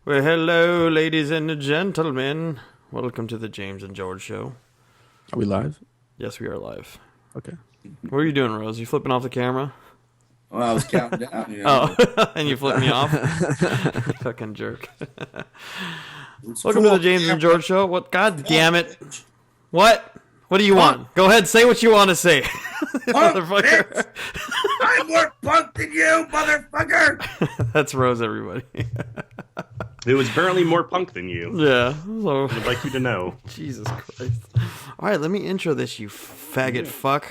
Well, hello, ladies and gentlemen. Welcome to the James and George Show. Are we live? Yes, we are live. Okay. What are you doing, Rose? You flipping off the camera? Well, I was counting down. You know. Oh, and you flipped me off? Fucking jerk. Welcome to the James and George Show. What? God damn it. What? What do you want? Go ahead, say what you want to say. Motherfucker. I'm more punk than you, motherfucker. That's Rose, everybody. It was apparently more punk than you. Yeah. So, I'd like you to know. Jesus Christ. All right, let me intro this, you faggot fuck.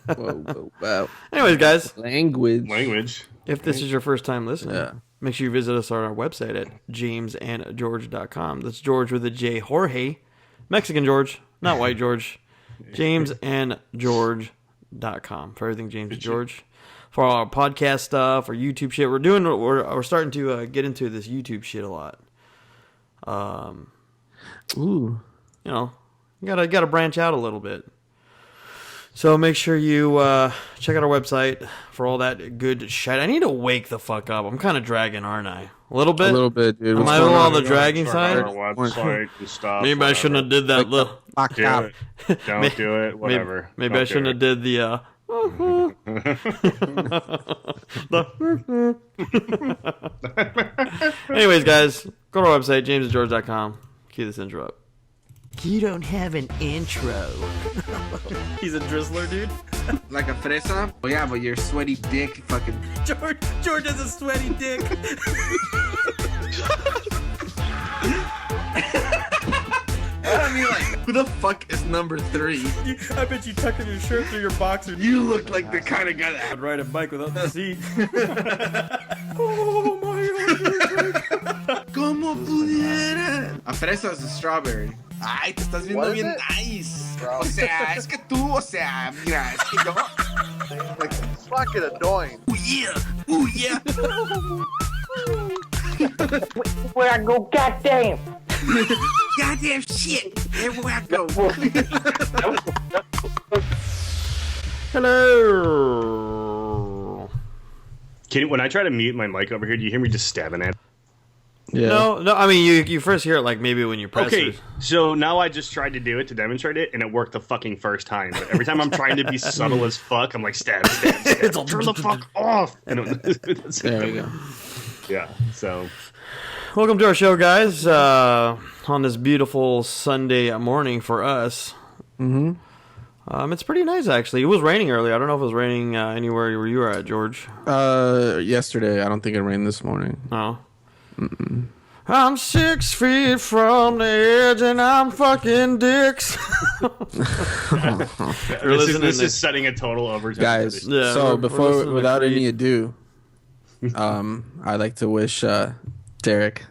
Whoa, wow. Anyways, guys. Language. If this is your first time listening, make sure you visit us on our website at jamesandgeorge.com. That's George with a J. Jorge. Mexican George, not white George. jamesandgeorge.com for everything James and George. For all our podcast stuff, our YouTube shit. We're starting to get into this YouTube shit a lot. Ooh. You know, you gotta branch out a little bit. So make sure you check out our website for all that good shit. I need to wake the fuck up. I'm kind of dragging, aren't I? A little bit? A little bit, dude. Am I a little on the dragging side? Our website and stuff. Maybe I shouldn't have did that. Do it. Don't do it. Whatever. Maybe I shouldn't have did the... Anyways, guys, go to our website, jamesandgeorge.com. Cue this intro up. You don't have an intro. He's a drizzler, dude. Like a fresa? Oh yeah, but your sweaty dick fucking... George has a sweaty dick. I mean, like, who the fuck is number 3? I bet you tucking your shirt through your boxer. You look like the kind of guy that... I'd ride a bike without the seat. Oh my God. Como pudiera. A fresa is a strawberry. Ay, te estás viendo bien nice. O sea, es que tú, o sea, mira, es que yo... Like, fucking annoying. Ooh yeah, ooh yeah. Where I go, goddamn. Goddamn shit. Everywhere I go. Hello. When I try to mute my mic over here, do you hear me just stabbing at it? Yeah. No. I mean, you first hear it like maybe when you press Okay, it. so now I just tried to do it to demonstrate it, and it worked the fucking first time. But every time I'm trying to be subtle as fuck, I'm like, stab. Turn the fuck off. And There we go. Yeah, so... Welcome to our show, guys. On this beautiful Sunday morning for us. Mm-hmm. It's pretty nice, actually. It was raining earlier. I don't know if it was raining anywhere where you were at, George. Yesterday. I don't think it rained this morning. No. Mm-mm. I'm 6 feet from the edge and I'm fucking dicks. This is setting a total overtone. Guys, Yeah, so we're without listening to any ado, I'd like to wish Derek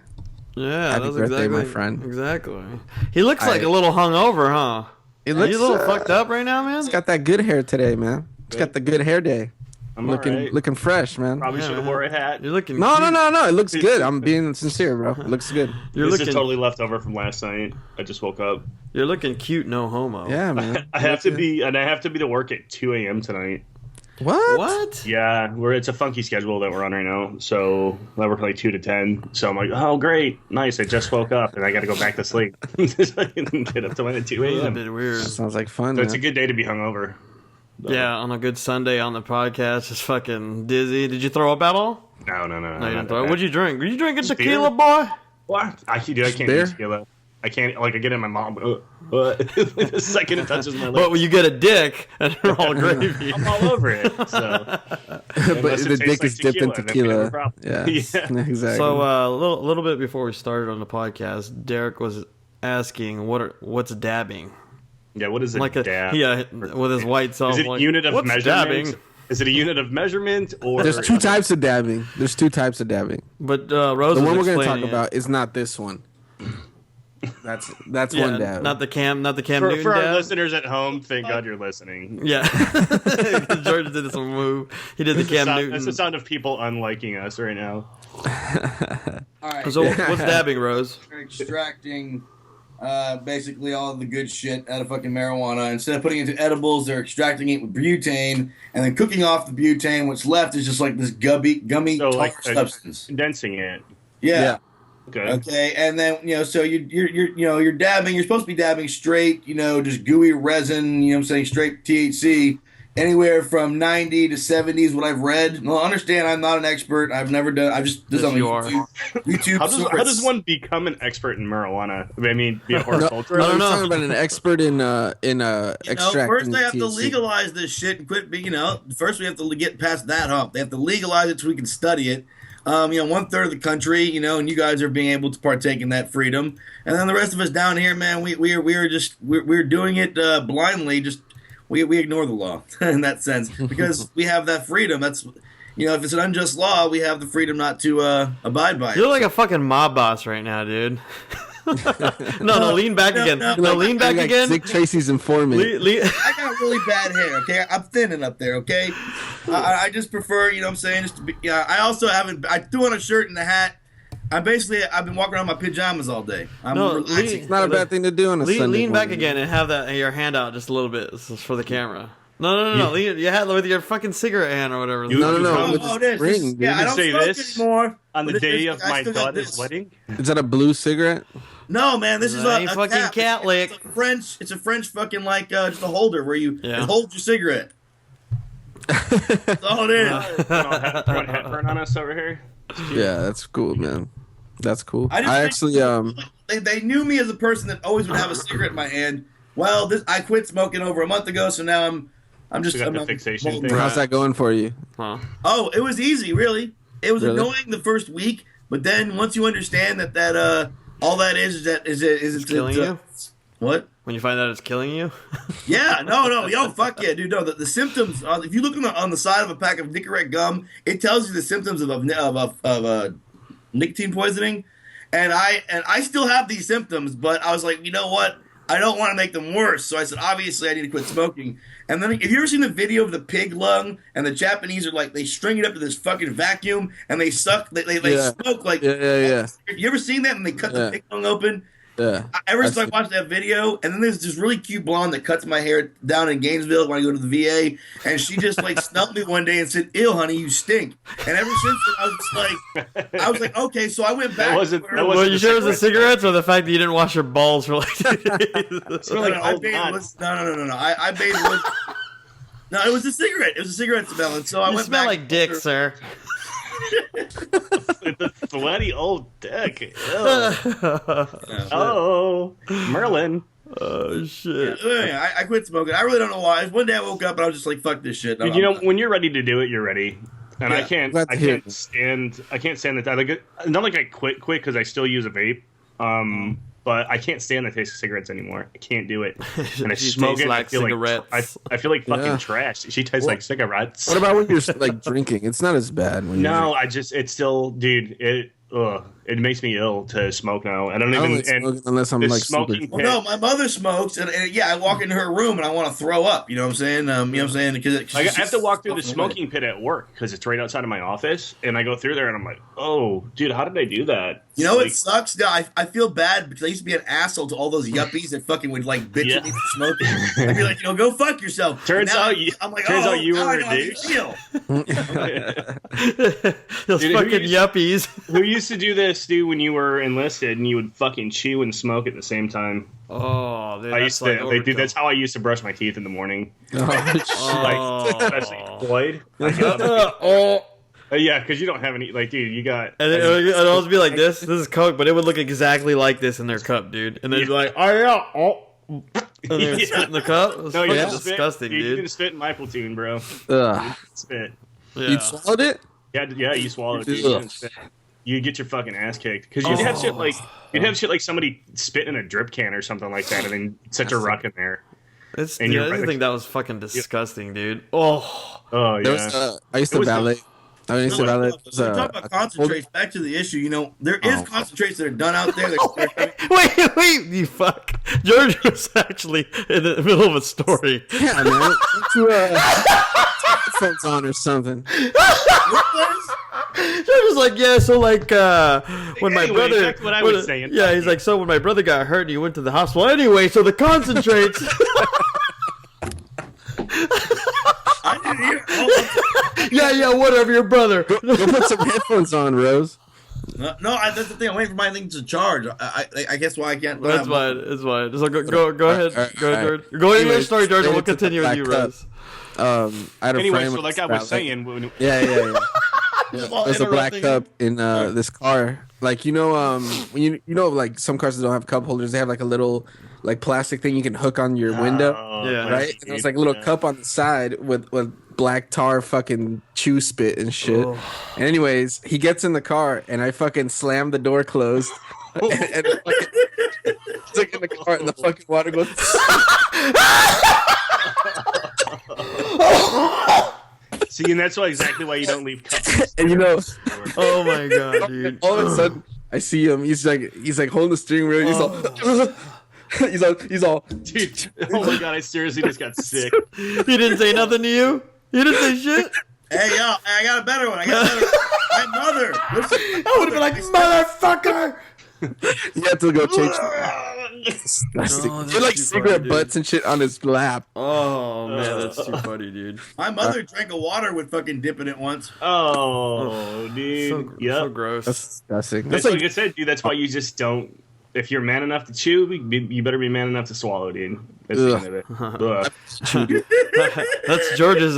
Yeah, happy that's birthday, exactly my friend. Exactly. He looks like a little hungover, huh? He looks Are you a little fucked up right now, man? He's got that good hair today, man. He's got the good hair day. I'm Looking fresh, man. Probably should have wore a hat. You're looking No. cute. It looks good. I'm being sincere, bro. It looks good. This is totally left over from last night. I just woke up. You're looking cute, no homo. Yeah, man. I have to be to work at 2 a.m. tonight. What? Yeah, it's a funky schedule that we're on right now. So I work like 2 to 10. So I'm like, oh great, nice. I just woke up and I got to go back to sleep. So I can get up to at 2 It's a a.m. bit weird. Sounds like fun. So it's a good day to be hungover. Yeah, on a good Sunday on the podcast, just fucking dizzy. Did you throw up at all? No. No, you didn't throw up. What'd you drink? Were you drinking Just tequila, beer. boy? What? I can't do tequila. I can't. Like I get in my mom. The second it touches my lips. But when you get a dick, and they're all gravy. I'm all over it. So. But the dick is dipped in tequila. Yeah, exactly. So a little bit before we started on the podcast, Derek was asking what's dabbing. Yeah, what is it? Like dab? Yeah, with his white self. Is it a like, unit of what's measurement? dabbing? Is it a unit of measurement or? There's two types of dabbing. But Rose The was one we're going to talk explaining about is not this one. That's Yeah, one dab. not the Cam Newton For our dab. listeners at home, thank God you're listening. Yeah, George did some move. He did the Cam Newton. That's the sound of people unliking us right now. All right. So what's dabbing, Rose? They're extracting basically all the good shit out of fucking marijuana. Instead of putting it into edibles, they're extracting it with butane and then cooking off the butane. What's left is just like this gummy So tar like substance. condensing it. Yeah. Okay, and then so you're dabbing. You're supposed to be dabbing straight, just gooey resin. Straight THC. Anywhere from 90 to 70 is what I've read. No, understand, I'm not an expert. I've never done. I've just done YouTube. How does one become an expert in marijuana? I mean, be a horticulturist. I'm talking about an expert in extracting. First, they have to THC. legalize this shit and quit being. First we have to get past that hump. They have to legalize it so we can study it. 1/3 of the country, and you guys are being able to partake in that freedom, and then the rest of us down here, man, we're doing it blindly. Just we ignore the law in that sense because we have that freedom. That's if it's an unjust law, we have the freedom not to abide by it. You're like a fucking mob boss right now, dude. No, lean back again. No, lean back Like again. Dick Tracy's informant. I got really bad hair, okay? I'm thinning up there, okay? I just prefer, just to be. I also haven't. I threw on a shirt and a hat. I've been walking around in my pajamas all day. I'm relaxing. It's not a bad thing to do on a Sunday Lean back morning. again and have your hand out just a little bit. This is for the camera. No. Lean your hand with your fucking cigarette hand or whatever. No. With Oh, the this. ring, dude. I don't Say smoke this anymore. On the But day of I my still got daughter's this. wedding? Is that a blue cigarette? No, man, this is That a ain't fucking cap. cat lick. It's a French fucking just a holder where it Yeah. holds your cigarette. That's all it is. Throwing headburn on us over here? Yeah, that's cool, man. That's cool. I just I think- actually They knew me as a person that always would have a cigarette in my hand. Well, I quit smoking over a month ago, so now I'm just. We got I'm the fixation molten thing. how's that going for you? Huh. Oh, it was easy, really. It was Really? annoying the first week, but then once you understand that all that is it's killing you? What? When you find out it's killing you? Yeah, no, yo, fuck yeah, dude. No, the symptoms. If you look on the side of a pack of Nicorette gum, it tells you the symptoms of nicotine poisoning, and I still have these symptoms, but I was like, you know what? I don't want to make them worse, so I said, obviously, I need to quit smoking. And then, have you ever seen the video of the pig lung? And the Japanese are like, they string it up to this fucking vacuum, and they suck. They Yeah. smoke like. Yeah. You ever seen that? And they cut the Yeah. pig lung open. Yeah. Ever since I watched that video, and then there's this really cute blonde that cuts my hair down in Gainesville when I go to the VA, and she just smelled me one day and said, "Ew, honey, you stink." And ever since then, I was like, okay, so I went back. That wasn't Well, you the sure it was the cigarette. cigarettes or the fact that you didn't wash your balls for like 2 days? Smell like I old bathed nuts. no. I bathed with. No, it was a cigarette. It was a cigarette smell, and so I You went smell back. like dick, sir. The sweaty old dick. Oh, Merlin. Oh, shit. I quit smoking. I really don't know why. One day I woke up and I was just like, "Fuck this shit." Dude, when you're ready to do it, you're ready. And Yeah. I can't Glad to hear it. stand the like not like I quit because I still use a vape. But I can't stand the taste of cigarettes anymore. I can't do it. And I She smoke tastes it. like I feel cigarettes. I feel like fucking Yeah. trash. She tastes like cigarettes. What about when you're like drinking? It's not as bad when you're No, it's still, dude. It makes me ill to smoke now. I don't I don't even. like And smoking unless I'm the like super. smoking Well, no, my mother smokes, and I walk into her room and I want to throw up. You know what I'm saying? Because I have to walk through the smoking pit at work because it's right outside of my office, and I go through there and I'm like, oh, dude, how did I do that? You know Like, what sucks? No, I feel bad because I used to be an asshole to all those yuppies that fucking would bitch Yeah. at me for smoking. I'd be like, go fuck yourself. Turns Now out you- I'm like, turns oh, out you now were I a know how you douche. feel. Those Dude, who fucking used- yuppies. Who used to do this, dude, when you were enlisted and you would fucking chew and smoke at the same time? Oh, dude, I that's used to, like dude, overkill. that's how I used to brush my teeth in the morning. Oh. Especially Floyd. Yeah, because you don't have any, like, dude, you got. And it'd always be like this. This is Coke, but it would look exactly like this in their cup, dude. And they'd be like, oh, yeah. Oh. And they would Yeah. spit in the cup. It was No, fucking you disgusting, You dude. can spit in my platoon, bro. Ugh. Spit. Yeah. You swallowed it? Yeah, you swallowed it. Ugh. You get your fucking ass kicked because you'd have shit like somebody spit in a drip can or something like that, and then such a ruck in there. It's, And yeah, you're I right. think that was fucking disgusting, dude. Oh. Oh There yeah. was, I used It to was ballet. I used to ballet. So we talk about concentrates. Back to the issue. There is concentrates that are done out there. Wait, you fuck. George was actually in the middle of a story. Yeah, man. Put your headphones on or something. George was like, yeah, so like when my Anyway, brother, that's what I was saying. Yeah, he's like, so when my brother got hurt and he went to the hospital. Anyway, so the concentrates. I didn't hear. Yeah, whatever, your brother. Go put some headphones on, Rose. No, that's the thing. I'm waiting for my thing to charge. I guess why I can't. That's fine. It's fine. So go ahead. Go ahead, George. Go ahead with your story, George, and we'll continue with you, Rose. I had a Anyway, friend so with like I was saying, when, yeah. While There's a black interrupting. cup in this car. Like when you know like some cars that don't have cup holders, they have like a little like plastic thing you can hook on your window, Yeah. right? And there's like a little cup on the side with black tar fucking chew spit and shit. Oh. And anyways, he gets in the car and I fucking slam the door closed. and fucking, he's like in the car and the fucking water goes. See, and that's exactly why you don't leave cups. And you know, Oh my god, dude. all of a sudden I see him. He's like holding the steering wheel. He's all. He's all. Dude, oh my god, I seriously just got sick. He didn't say nothing to you? You didn't say shit? Hey, yo, I got a better one. My mother. Listen, I would have been like, motherfucker! You have to go change. Disgusting. Oh, that's They're like too cigarette funny, dude. butts and shit on his lap. Oh man, that's too funny, dude. My mother drank a water with fucking dip in it once. Oh, dude. So gross. That's disgusting. That's That's like I said, dude. That's why you just don't. If you're man enough to chew, you better be man enough to swallow, dude. That's the end of it. Ugh. That's George's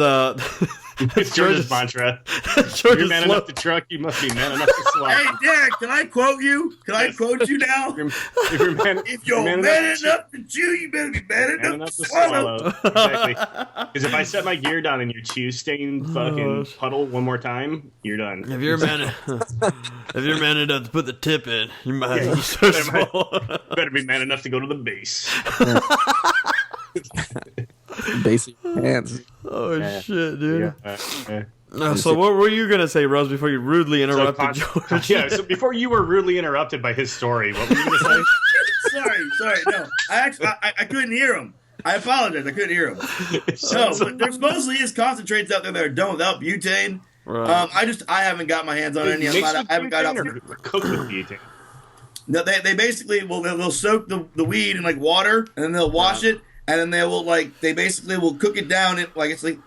It's George's mantra. If you're man enough to truck, you must be man enough to swallow. Hey, Dad, can I quote you? Can I quote you now? If you're man, If you're man enough to chew, you better be man enough to swallow. Exactly. Because if I set my gear down and your chew stain fucking puddle one more time, you're done. If you're man enough to put the tip in, you might as well start swallowing. Better be man enough to go to the base. basic hands. Oh shit, dude. Yeah. So what were you gonna say, Rose, before you rudely interrupted George? Yeah, so before you were rudely interrupted by his story, what were you gonna say? Sorry. No, I couldn't hear him. I apologize. I couldn't hear him. No, but there supposedly is concentrates out there that are done without butane. Right. I haven't got my hands on any. I haven't got out. Cooked with butane. No, they basically they'll soak the weed in like water and then they'll wash it and then they will they basically will cook it down in like it's like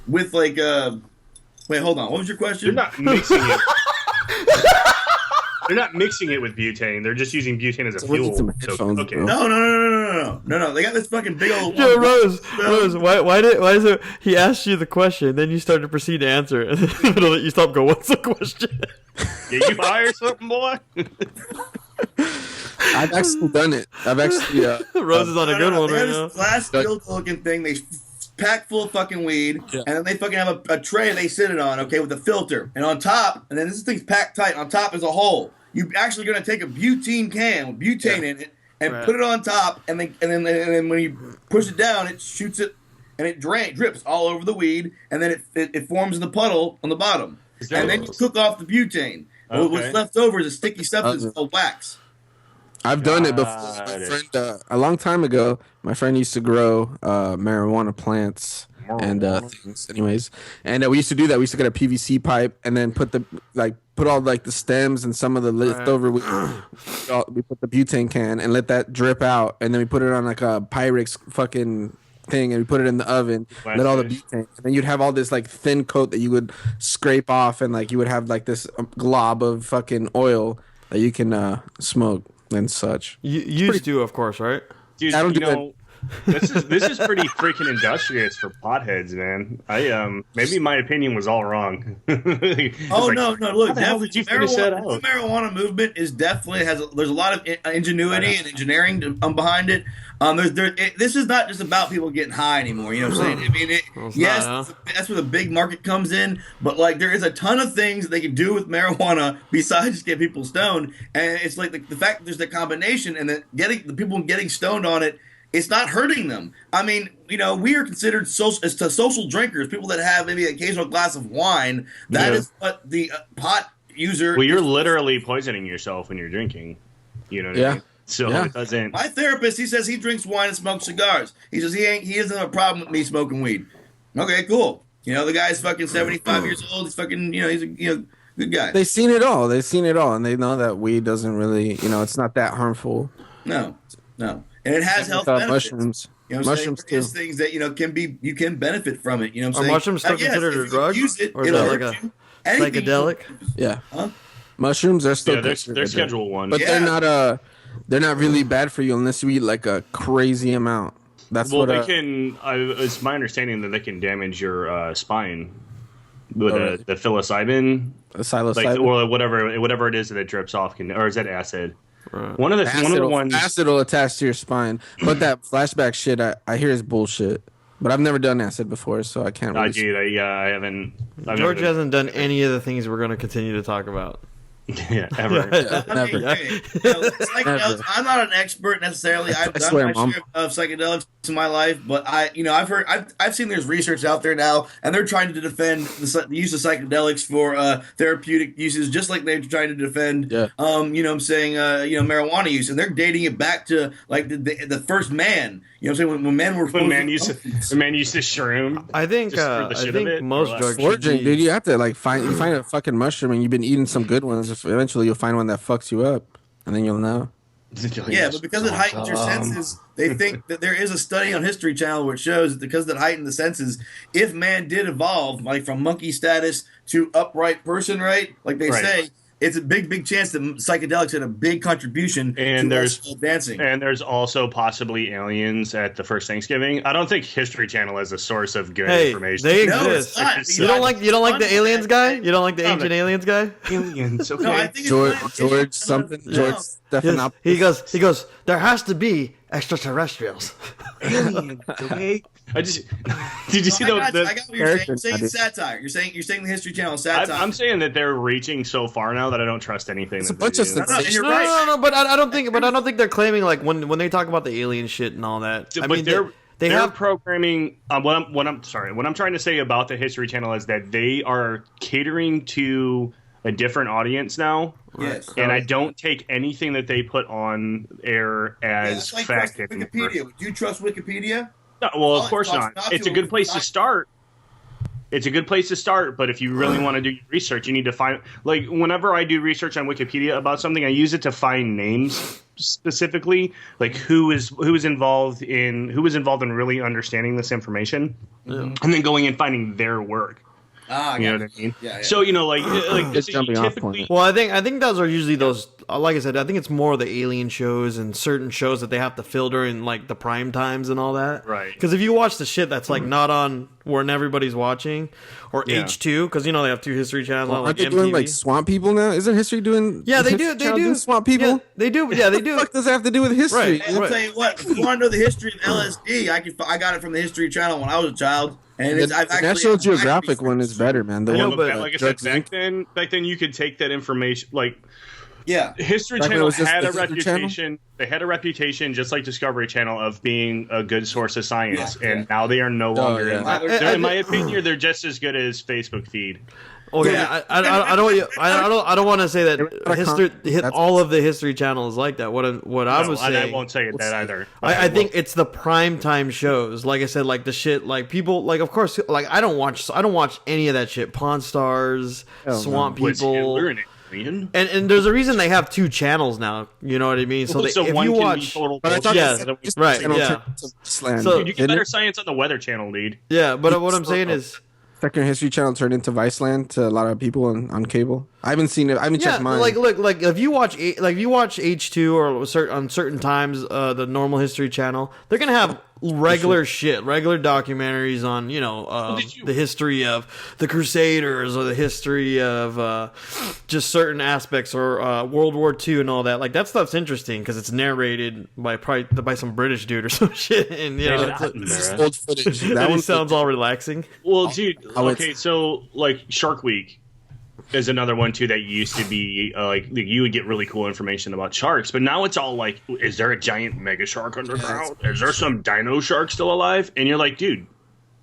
with like wait, hold on, what was your question? They're not mixing it. They're not mixing it with butane. They're just using butane as a fuel. So, okay. No. They got this fucking big old. Yo, Rose, why is it? He asked you the question, then you started to proceed to answer it, and then in the middle of it, you stop. Go, what's the question? Yeah, you hire something, boy. I've actually done it. I've actually. Rose is on a good one They right have now. this glass filter looking thing. They pack full of fucking weed, and then they fucking have a tray they sit it on, okay, with a filter, and on top, and then this thing's packed tight. On top is a hole. You actually gonna take a butane can with butane in it and put it on top, and then when you push it down, it shoots it, and it drips all over the weed, and then it forms in the puddle on the bottom, and then you cook off the butane. Okay. What's left over is a sticky substance called wax. I've done it before. My friend, a long time ago, my friend used to grow marijuana plants and things. Anyways, and we used to do that. We used to get a PVC pipe and then put all like the stems and some of the leftover. We put the butane can and let that drip out, and then we put it on like a Pyrex fucking thing, and we put it in the oven. Let all the butane, and then you'd have all this like thin coat that you would scrape off, and like you would have like this glob of fucking oil that you can smoke and such. You used to, of course, right? Dude, I don't do this is pretty freaking industrious for potheads, man. Maybe my opinion was all wrong. No, look, how the hell definitely did you finish that out? the marijuana movement is definitely there's a lot of ingenuity and engineering behind it. This is not just about people getting high anymore. You know what I'm saying? I mean, that's where the big market comes in. But like, there is a ton of things that they can do with marijuana besides just get people stoned. And it's like the fact that there's the combination and that the people getting stoned on it. It's not hurting them. I mean, we are considered social drinkers, people that have maybe an occasional glass of wine. That is what the pot user. Well, you're literally poisoning yourself when you're drinking. You know what I mean? So it doesn't. My therapist, he says he drinks wine and smokes cigars. He says he doesn't have a problem with me smoking weed. Okay, cool. The guy's fucking 75 years old. He's fucking, he's a good guy. They've seen it all. And they know that weed doesn't really, it's not that harmful. No. And it has health benefits. Mushrooms. Mushrooms too. There's things that you can benefit from it. You know what I'm Are saying? mushrooms still considered a drug? Use it, Or is that like a psychedelic? Yeah. Huh? Mushrooms are still Yeah, they're considered, Schedule 1. but Yeah. they're not really bad for you unless you eat like a crazy amount. That's Well, what they can. It's my understanding that they can damage your spine with really? the psilocybin, psilocybin. like or whatever it is that it drips off. Or is that acid? Right. One of the ones. Acid will attach to your spine, but that flashback shit I hear is bullshit. But I've never done acid before, so I can't really. Dude, I haven't. George hasn't done any of the things we're going to continue to talk about. Yeah, ever. Never. Psychedelics, I'm not an expert necessarily. I've done swear, my Mom. share of psychedelics in my life, but I've seen there's research out there now, and they're trying to defend the use of psychedelics for therapeutic uses, just like they're trying to defend, marijuana use, and they're dating it back to like the first man. You know what I'm saying? When men were When man used to shroom. I think Just for the shit of it, most or drugs should Foraging, be, dude. You have to like find a fucking mushroom, and you've been eating some good ones. Eventually, you'll find one that fucks you up, and then you'll know. Yeah, but because it heightens your senses, they think that there is a study on History Channel which shows that because it heightened the senses, if man did evolve, like from monkey status to upright person, right? Like they say, it's a big chance that psychedelics had a big contribution to us advancing. And there's also possibly aliens at the first Thanksgiving. I don't think History Channel is a source of good information. They No, exist. it's not. You don't like the aliens guy? You don't like the ancient aliens guy? Aliens, okay. No, I think George something. George Stephanopoulos. Yes, he goes. There has to be extraterrestrials. Aliens, okay. Did you see I got the what you're saying. You're saying satire. You're saying the History Channel satire. I'm saying that they're reaching so far now that I don't trust anything. It's that a bunch they of do. sensations. You're right. No, but I don't think they're claiming like when they talk about the alien shit and all that. I mean, they they're have programming. What I'm trying to say about the History Channel is that they are catering to a different audience now. Yes. And I don't take anything that they put on air as like fact trust anymore. Wikipedia. Would you trust Wikipedia? No, well, Well, of course it's not. not It's a to- good place to start. It's a good place to start, but if you really want to do your research, you need to find like whenever I do research on Wikipedia about something, I use it to find names specifically, like who is involved in really understanding this information, and then going and finding their work. Ah, You know what I mean? Yeah. So like Just jumping off typically, point. Well, I think those are usually those. Like I said, I think it's more the alien shows and certain shows that they have to filter in like the prime times and all that. Right. Because if you watch the shit that's like not on when everybody's watching, or Yeah. H2, because they have two History channels, on, like Aren't they MTV. doing like swamp people now? Isn't history doing? Yeah, they History do. They Channel do. doing swamp people. Yeah, they do. Yeah, they do. What the fuck does that have to do with history? Right. Hey, I'll tell you what. If you want to know the history of LSD, I got it from the History Channel when I was a child, and The National Geographic one is better, man. The I know, one but- with, like I said, Drugs Inc. back then you could take that information like. Yeah. History Back when it Channel was just had the a History Channel? reputation. They had a reputation, just like Discovery Channel, of being a good source of science, Yeah. and now they are no longer. yeah. In my opinion, they're just as good as Facebook feed. Okay, Yeah. I don't want to say that history That's- all of the History Channel is like that. What I was and saying, I won't say that either. I think it's the prime time shows. Like I said, like the shit, like people, like of course, like I don't watch any of that shit. Pawn Stars, Swamp Was People, Hitler an alien? and there's a reason they have two channels now. You know what I mean? So, if one you can watch, be total But I thought bullshit. Yeah, the History right, Channel yeah. turned into Wasteland, So- Dude, you get didn't better it? science on the Weather Channel, dude. yeah, but what I'm saying is. Second History Channel turned into Viceland to a lot of people on cable. I haven't seen it. I haven't Yeah, checked mine. like if you watch H2 or on certain times the normal History Channel, they're gonna have regular documentaries on the history of the Crusaders or the history of just certain aspects or World War II and all that. Like that stuff's interesting because it's narrated by some British dude or some shit, and It's old footage. that That one one sounds all relaxing. Well, dude, Oh, it's- okay, so like Shark Week is another one too that used to be like you would get really cool information about sharks, but now it's all like, is there a giant mega shark underground? Is there some dino shark still alive? And you're like, dude,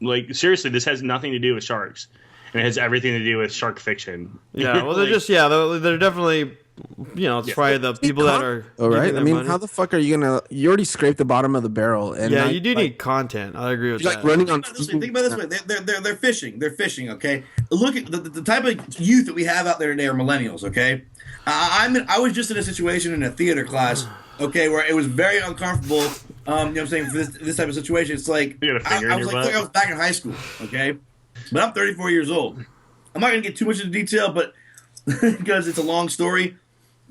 like seriously, this has nothing to do with sharks, and it has everything to do with shark fiction. Yeah, well, they're Like, just they're definitely it's probably the people that are. All right. giving I them mean, money. how the fuck are you gonna? You already scraped the bottom of the barrel, and Yeah, now you do like, need content. I agree with you're that. like running on. Think about it this way. They're fishing. They're fishing. Okay. Look at the type of youth that we have out there today are millennials. Okay. I was just in a situation in a theater class. Okay, where it was very uncomfortable. You know what I'm saying, for this type of situation. It's like You got a finger I in was your like, butt? I was back in high school. Okay, but I'm 34 years old. I'm not gonna get too much into detail, but because it's a long story.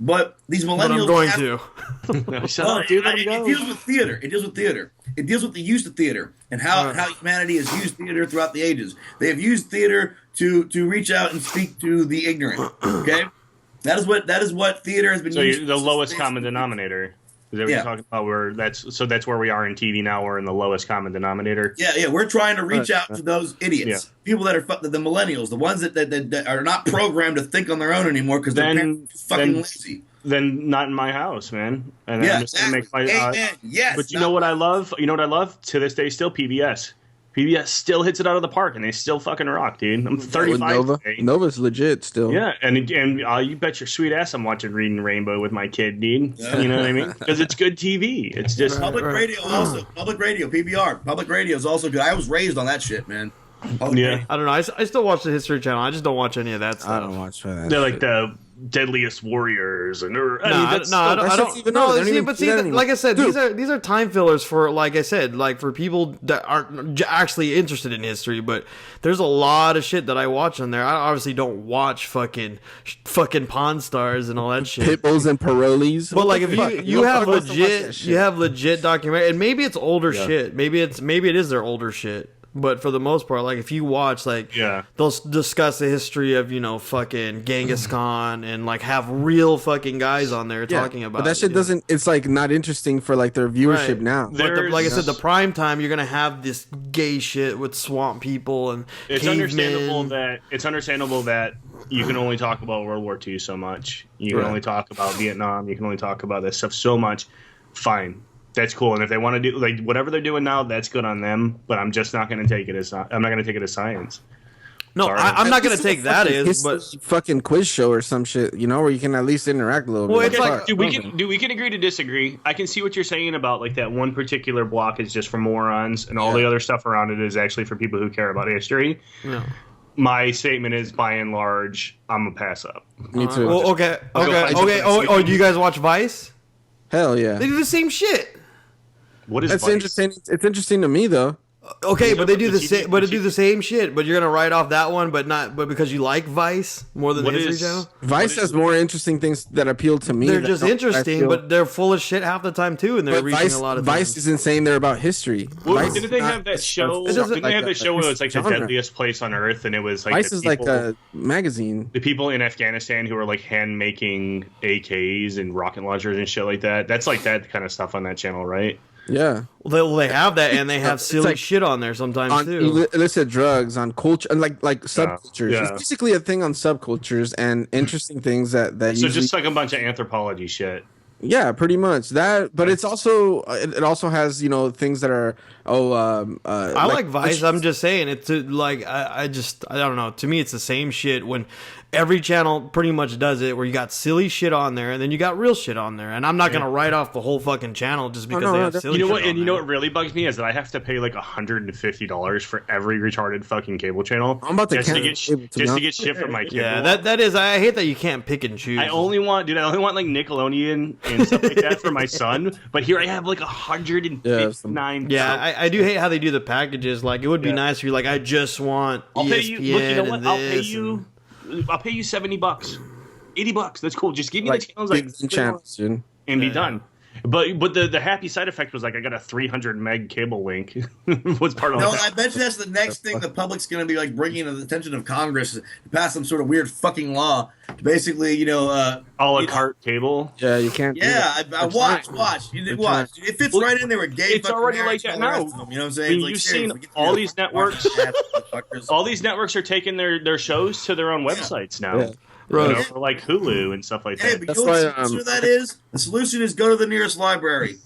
But these millennials. But I'm going to. No, shut up, dude. Let him go. It deals with theater. It deals with theater. It deals with the use of theater and how humanity has used theater throughout the ages. They have used theater to reach out and speak to the ignorant. Okay, that is what theater has been. So used you're the lowest common denominator. Is that what you're talking about? Where that's where we are in TV now. We're in the lowest common denominator. Yeah. We're trying to reach out to those idiots, people that are the millennials, the ones that are not programmed to think on their own anymore because they're fucking lazy. Then not in my house, man. And Yeah, I'm just gonna make my. Amen. Yes. But you know what I love? You know what I love? To this day, still PBS. PBS still hits it out of the park, and they still fucking rock, dude. I'm 35 today. Nova's legit still. Yeah, and you bet your sweet ass I'm watching Reading Rainbow with my kid, dude. You know what I mean? Because it's good TV. It's just public radio also. Public radio, PBR. Public radio is also good. I was raised on that shit, man. Yeah. I don't know. I still watch the History Channel. I just don't watch any of that stuff. I don't watch that. They're like the Deadliest Warriors, and I don't. See, like I said, these are time fillers for, like I said, like for people that aren't actually interested in history. But there's a lot of shit that I watch on there. I obviously don't watch fucking Pawn Stars and all that shit. Pitbulls and Parolees. But like, if you have legit documentary, and maybe it's older shit. Maybe it is their older shit. But for the most part, like if you watch, like they'll discuss the history of fucking Genghis Khan and like have real fucking guys on there talking about. But that shit doesn't. It's like not interesting for like their viewership now. But like I said, the prime time you're gonna have this gay shit with swamp people and it's cavemen. understandable that you can only talk about World War II so much. You can only talk about Vietnam. You can only talk about this stuff so much. Fine. That's cool, and if they want to do like whatever they're doing now, that's good on them. But I'm just not going to take it as science. No, I'm not going to take that as, but fucking quiz show or some shit, where you can at least interact a little bit. Well, it's like, we can agree to disagree. I can see what you're saying about like that one particular block is just for morons, and all the other stuff around it is actually for people who care about history. No. My statement is, by and large, I'm a pass up. Me too. Well, okay. Oh, do you guys watch Vice? Hell yeah. They do the same shit. What is That's Vice? interesting. It's interesting to me though. Okay, but they do the same. But they do the same shit. But you're gonna write off that one, but because you like Vice more than the History Channel. Vice has more interesting things that appeal to me. They're just interesting, but they're full of shit half the time too, and they're reaching a lot of. Vice isn't saying they're about history. Well, didn't they have that show? Didn't they have that show where it was like the deadliest place on earth, and it was like Vice is like a magazine. The people in Afghanistan who were like hand making AKs and rocket launchers and shit like that. That's like that kind of stuff on that channel, right? Yeah. Well, they have that, and they have silly shit on there sometimes on too. Illicit drugs, on culture, and like subcultures. Yeah. It's basically a thing on subcultures and interesting things that So usually, just like a bunch of anthropology shit. Yeah, pretty much that. But it's also it also has things that are I like Vice. I'm just saying it's like I don't know. To me, it's the same shit when every channel pretty much does it, where you got silly shit on there and then you got real shit on there. And I'm not gonna write off the whole fucking channel just because they have silly shit. You know what really bugs me is that I have to pay like $150 for every retarded fucking cable channel. I'm about to just to get shit from my cable. Yeah, that is. I hate that you can't pick and choose. I only want like Nickelodeon and stuff like that for my son. But here I have like 159. Yeah, I do hate how they do the packages. Like it would be nice if you're like, I just want ESPN. Pay you. Look, you know what? I'll pay you $70, $80. That's cool. Just give me the channels and be done. But the happy side effect was like I got a 300 meg cable link. Was part of No, I bet you that's the next thing the public's going to be like bringing to the attention of Congress to pass some sort of weird fucking law to basically a la carte cable. Yeah, you can't. Yeah, I watch. You did watch. It fits right in there with gay. It's already like that now. You know what I'm saying? You've seen all these networks. All these networks are taking their shows to their own websites now. Yeah. For like Hulu and stuff like that. Hey, but you know what the solution that is? The solution is go to the nearest library.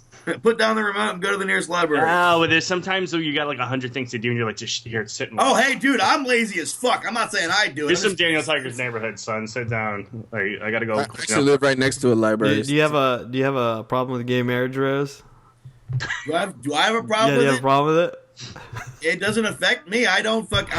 Put down the remote and go to the nearest library. Oh, but there's sometimes though you got like 100 things to do and you're like just here sitting. Oh, hey, dude, I'm lazy as fuck. I'm not saying I do it. This is Daniel Tiger's neighborhood, son. Sit down. I gotta go. I actually live right next to a library. Do you have a problem with gay marriage, Rose? Do I have a problem with it? Do you have a problem with it? It doesn't affect me. I'm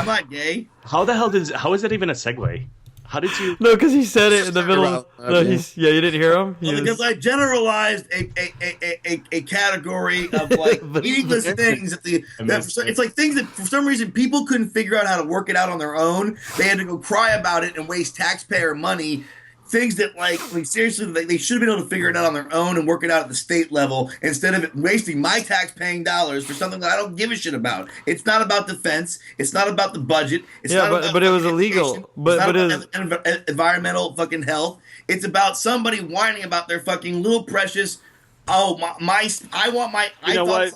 not gay. How is that even a segue? How did you? No, because he said it in the middle of... No, you didn't hear him? Because I generalized a category of like meaningless things it's like things that for some reason people couldn't figure out how to work it out on their own. They had to go cry about it and waste taxpayer money. Things that like seriously they should have been able to figure it out on their own and work it out at the state level instead of wasting my tax-paying dollars for something that I don't give a shit about. It's not about defense. It's not about the budget. It's not about but it was illegal. But it is environmental fucking health. It's about somebody whining about their fucking little precious. Oh my! I want my. You know what?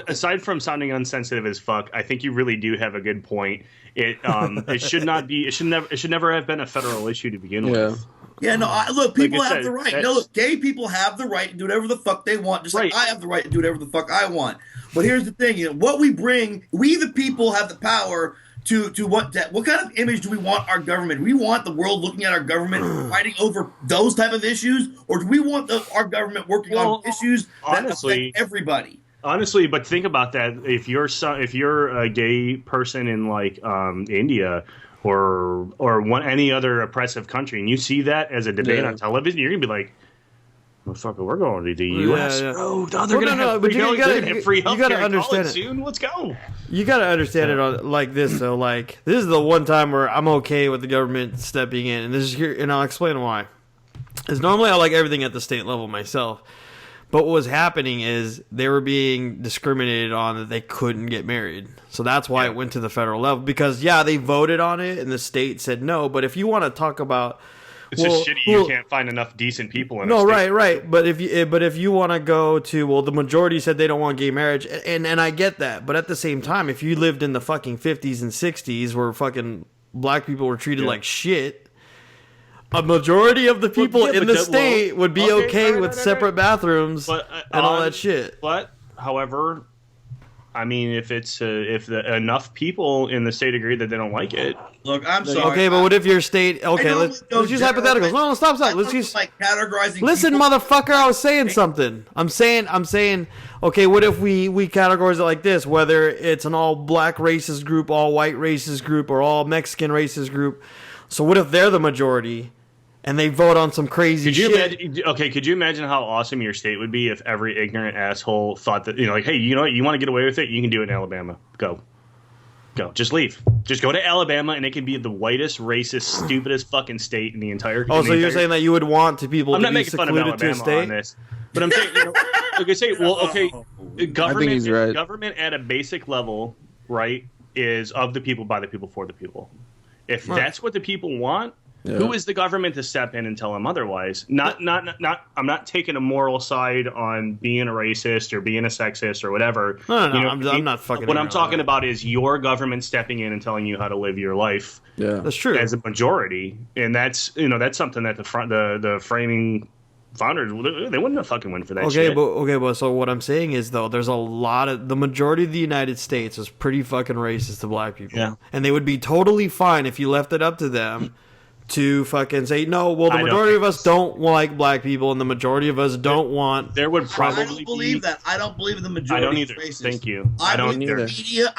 Aside from sounding unsensitive as fuck, I think you really do have a good point. It should not be. It should never have been a federal issue to begin with. Yeah, no. Look, people have the right. No, look, gay people have the right to do whatever the fuck they want, just like I have the right to do whatever the fuck I want. But here's the thing: what we bring, we the people have the power to what kind of image do we want our government? Do we want the world looking at our government fighting over those type of issues, or do we want our government working on issues that affect everybody? Honestly, but think about that. If you're a gay person in like India or any other oppressive country, and you see that as a debate on television, you're gonna be like, "Motherfucker, we're going to the U.S. Bro, they're gonna have free health care in college soon. Let's go." You gotta understand it like this, though. Like this is the one time where I'm okay with the government stepping in, and this is here, and I'll explain why. Because normally I like everything at the state level myself. But what was happening is they were being discriminated on that they couldn't get married. So that's why it went to the federal level. Because, they voted on it and the state said no. But if you want to talk about... It's just shitty you can't find enough decent people in right. But if you want to go to... the majority said they don't want gay marriage. And I get that. But at the same time, if you lived in the fucking 50s and 60s where fucking black people were treated like shit... A majority of the people in the state would be okay with separate bathrooms and all that shit. But, however, I mean, if enough people in the state agree that they don't like it. Look, I'm sorry. Okay, but what if your state? Okay, let's use hypotheticals. No, stop. Let's use like categorizing. Listen, motherfucker, I was saying something. I'm saying. Okay, what if we categorize it like this? Whether it's an all black racist group, all white racist group, or all Mexican racist group. So what if they're the majority? And they vote on some crazy shit. Could you imagine how awesome your state would be if every ignorant asshole thought that, hey, you know what, you want to get away with it? You can do it in Alabama. Go. Just leave. Just go to Alabama, and it can be the whitest, racist, stupidest fucking state in the entire country. Oh, so you're saying that you would want people to be secluded to a state? On this, but I'm saying, government at a basic level, right, is of the people, by the people, for the people. If that's what the people want, who is the government to step in and tell them otherwise? I'm not taking a moral side on being a racist or being a sexist or whatever. No, I'm not fucking. What I'm talking about is your government stepping in and telling you how to live your life. Yeah, that's true. As a majority, and that's something that the framing founders, they wouldn't have fucking went for that shit. But so what I'm saying is, though, there's a lot of... The majority of the United States is pretty fucking racist to black people. Yeah. And they would be totally fine if you left it up to them to fucking say, no, well, the majority of us don't like black people, and the majority of us don't want... There would probably I don't believe that. I don't believe the majority I don't either. Racist. Thank you. I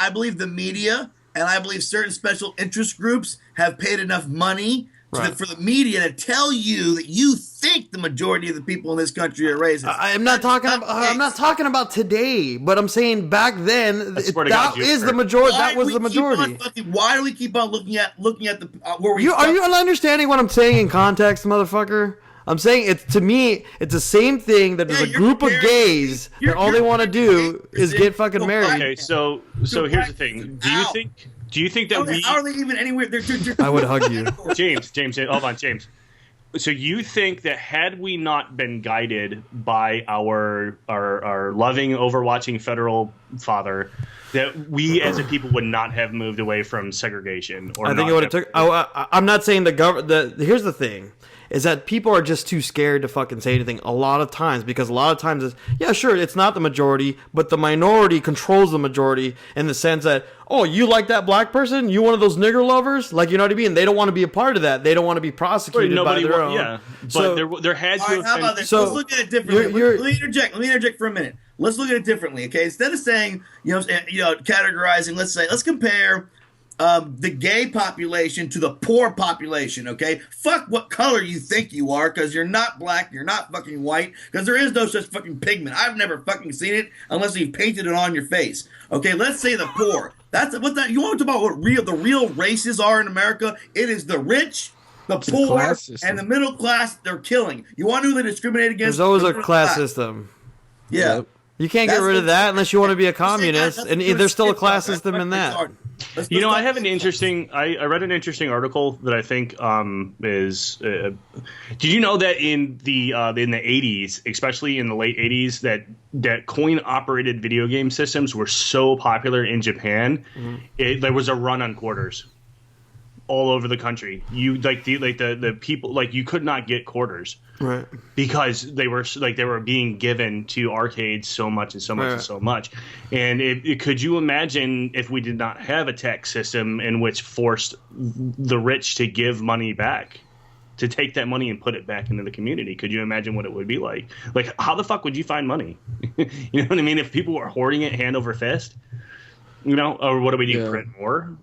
believe the media, and I believe certain special interest groups have paid enough money for the media to tell you that you think the majority of the people in this country are racist. I'm not talking about today, but I'm saying back then that is the majority. That was the majority. Why do we keep on looking at the where we? Are you understanding what I'm saying in context, motherfucker? I'm saying to me, it's the same thing that there's a group of gays that all they want to do is get fucking married. Okay, so here's the thing. Do you think that how are they even anywhere? I would hug you. James, hold on, James. So you think that had we not been guided by our loving, overwatching federal father, that we as a people would not have moved away from segregation? Or I think it would have took... I'm not saying the government... Here's the thing. Is that people are just too scared to fucking say anything a lot of times, because a lot of times it's not the majority, but the minority controls the majority in the sense that, oh, you like that black person? You one of those nigger lovers? Like, you know what I mean? They don't want to be a part of that. They don't want to be prosecuted by their own. Yeah, but so, there had to have how about this? Let's look at it differently. Let me interject for a minute. Let's look at it differently, okay? Instead of saying, categorizing, let's compare the gay population to the poor population, okay? Fuck what color you think you are, because you're not black, you're not fucking white, because there is no such fucking pigment. I've never fucking seen it unless you've painted it on your face. Okay, let's say the poor. That's what that you want to talk about what the real races are in America? It is the rich, the poor, and the middle class. They're killing. You want to know who they discriminate against? There's always a class system. Yeah. Yep. You can't get rid of that unless you want to be a communist, and there's still a class system in that. You know, I have an interesting. I read an interesting article that I think is. Did you know that in the 80s, especially in the late 80s, that coin operated video game systems were so popular in Japan, there was a run on quarters all over the country. You the people you could not get quarters. Right. Because they were being given to arcades so much and so much and so much. And could you imagine if we did not have a tax system in which forced the rich to give money back, to take that money and put it back into the community? Could you imagine what it would be like? Like, how the fuck would you find money? You know what I mean? If people were hoarding it hand over fist, or what do we do? Print more?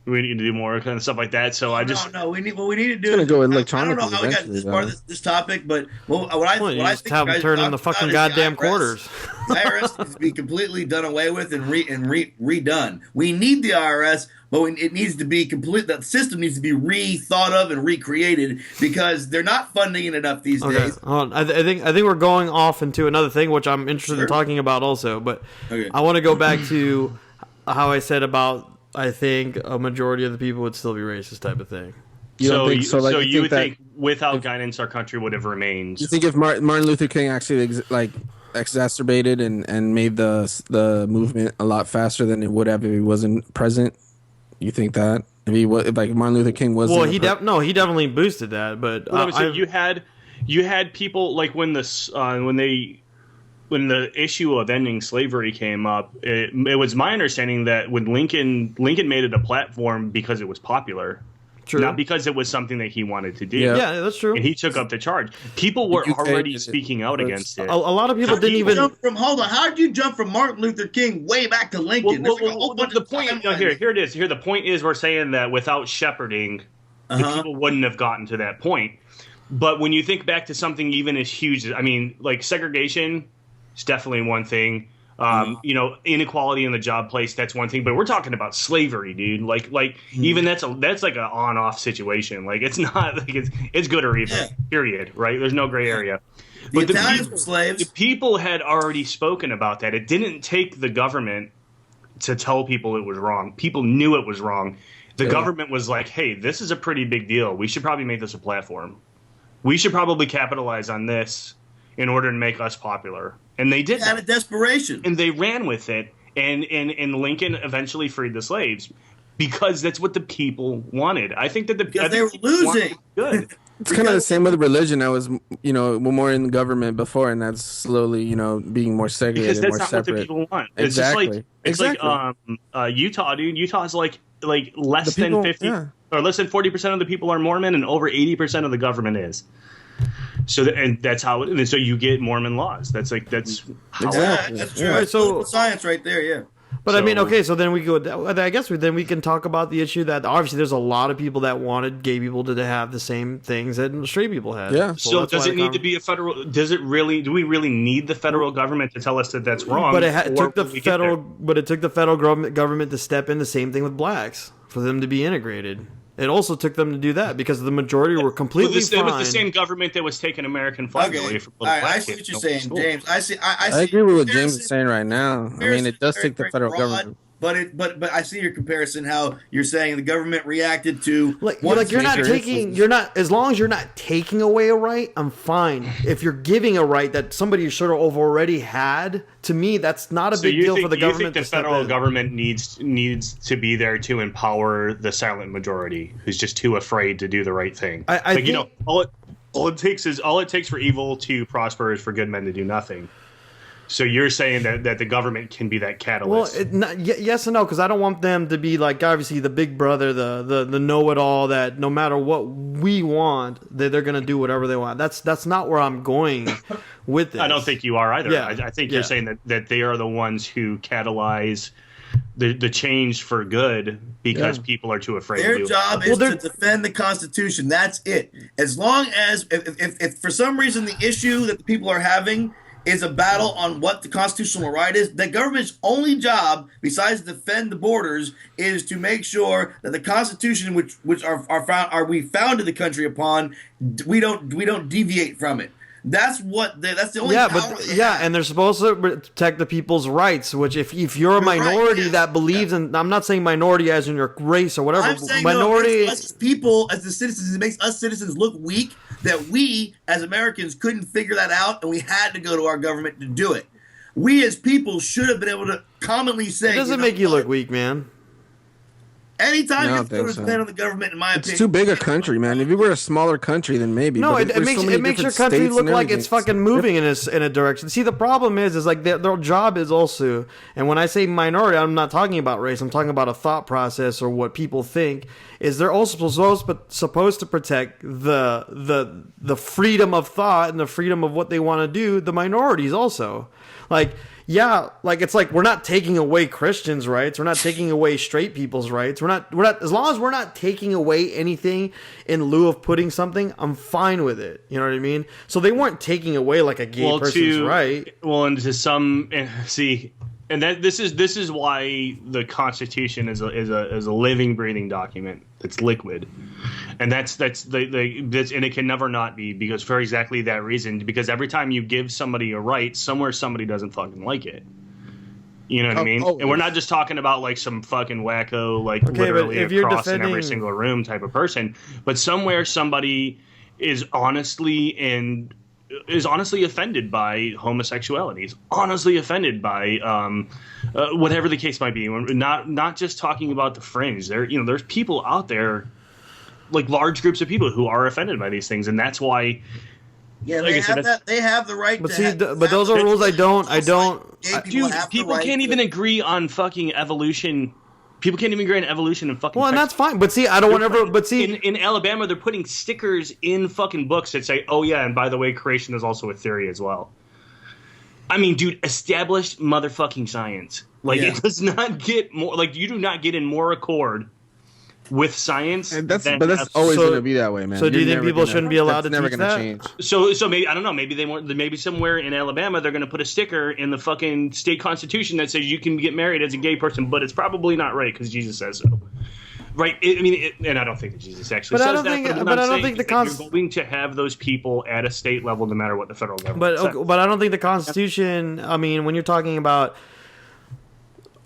We need to do more kind of stuff like that. So no. We need to do. It's gonna go electronically. I don't know how we got this part of this topic, but what I think have them turn in the fucking goddamn quarters. The IRS needs to be completely done away with and redone. We need the IRS, but it needs to be complete. The system needs to be rethought of and recreated because they're not funding it enough these days. Hold on. I think we're going off into another thing, which I'm interested in talking about also. But I want to go back to how I said about. I think a majority of the people would still be racist, type of thing. So you would think without guidance, our country would have remained. You think if Martin Luther King actually exacerbated and made the movement a lot faster than it would have if he wasn't present? You think that if Martin Luther King wasn't? Well, he definitely boosted that. But you had people like when the issue of ending slavery came up, it was my understanding that when Lincoln made it a platform because it was popular, not because it was something that he wanted to do. Yeah, that's true. And he took up the charge. People were already speaking out against it. A lot of people didn't even hold on. How did you jump from Martin Luther King way back to Lincoln? The point here it is. Here the point is we're saying that without shepherding, the people wouldn't have gotten to that point. But when you think back to something even as huge, I mean, like segregation. It's definitely one thing. Inequality in the job place, that's one thing. But we're talking about slavery, dude. Even that's like an on-off situation. Like it's not like it's good or evil. Period. Right? There's no gray area. But the Italians were slaves. The people had already spoken about that. It didn't take the government to tell people it was wrong. People knew it was wrong. The government was like, "Hey, this is a pretty big deal. We should probably make this a platform. We should probably capitalize on this in order to make us popular." And they did that. Out of desperation. And they ran with it. And Lincoln eventually freed the slaves because that's what the people wanted. I think that they were losing. Good. It's kind of the same with religion. That was, more in government before, and that's slowly, being more segregated, because more that's not separate. what the people want. Exactly. It's like Utah, dude. Utah's like less than 50 or less than 40% of the people are Mormon, and over 80% of the government is. So that's how. So you get Mormon laws. That's how exactly. That's true. Right, so science right there. Yeah. But I mean, okay. So then we go. I guess then we can talk about the issue that obviously there's a lot of people that wanted gay people to have the same things that straight people had. Yeah. So does it need to be a federal? Does it really? Do we really need the federal government to tell us that that's wrong? But it took the federal government to step in. The same thing with blacks for them to be integrated. It also took them to do that because the majority were completely fine. It was the same government that was taking American flag away from all right, I see what you're saying, James. I agree with what James is saying right now. I mean, it does take the federal government. But I see your comparison. How you're saying the government reacted to you're not as long as you're not taking away a right, I'm fine. If you're giving a right that somebody should have already had, to me that's not a big deal for the government. You think the federal government needs to be there to empower the silent majority who's just too afraid to do the right thing? I think, all it takes for evil to prosper is for good men to do nothing. So you're saying that the government can be that catalyst? Well, yes and no, because I don't want them to be like obviously the big brother, the know-it-all that no matter what we want, they're going to do whatever they want. That's not where I'm going with this. I don't think you are either. Yeah. I think you're saying that they are the ones who catalyze the change for good because people are too afraid to Their do it. job is to defend the Constitution. That's it. As long as, if for some reason the issue that the people are having is a battle on what the constitutional right is, the government's only job, besides defend the borders, is to make sure that the Constitution, which we founded the country upon, we don't deviate from it. That's the only power they have. And they're supposed to protect the people's rights. Which, if you're a minority that believes in, I'm not saying minority as in your race or whatever. I'm saying minority, us people as the citizens, it makes us citizens look weak. That we as Americans couldn't figure that out, and we had to go to our government to do it. We as people should have been able to commonly say, it doesn't make you look weak, man. Anytime you have to depend on the government, in my opinion, it's too big a country, man. If you were a smaller country, then maybe. No, but it makes your country look like it's fucking moving in a direction. See, the problem is like their job is also, and when I say minority, I'm not talking about race. I'm talking about a thought process or what people think. Is they're also supposed to protect the freedom of thought and the freedom of what they want to do. The minorities also, like. Yeah, like it's like we're not taking away Christians' rights. We're not taking away straight people's rights. We're not as long as we're not taking away anything in lieu of putting something, I'm fine with it. You know what I mean? So they weren't taking away like a gay person's right. Well, and to some see, and that this is why the Constitution is a living, breathing document that's liquid. And that's and it can never not be, because for exactly that reason, because every time you give somebody a right, somewhere somebody doesn't fucking like it. You know what I mean? And we're not just talking about like some fucking wacko, like literally across in every single room type of person, but somewhere somebody is honestly offended by homosexuality, is honestly offended by whatever the case might be. We're not just talking about the fringe. There's people out there, like large groups of people who are offended by these things, and that's why. Yeah, they have the right. But but those are rules I don't. Dude, people can't even agree on fucking evolution. People can't even agree on evolution and fucking. Well, and that's fine. But see, I don't want to ever. But see, in Alabama, they're putting stickers in fucking books that say, "Oh yeah, and by the way, creation is also a theory as well." I mean, dude, established motherfucking science. Like it does not get more. Like you do not get in more accord with science. And that's always going to be that way, man. So do you think people shouldn't be allowed to never teach gonna that? change. So maybe I don't know. Maybe somewhere in Alabama they're going to put a sticker in the fucking state constitution that says you can get married as a gay person, but it's probably not right because Jesus says so. Right? And I don't think that Jesus actually says that. But I don't think you're going to have those people at a state level, no matter what the federal government says. But I don't think the Constitution. I mean, when you're talking about.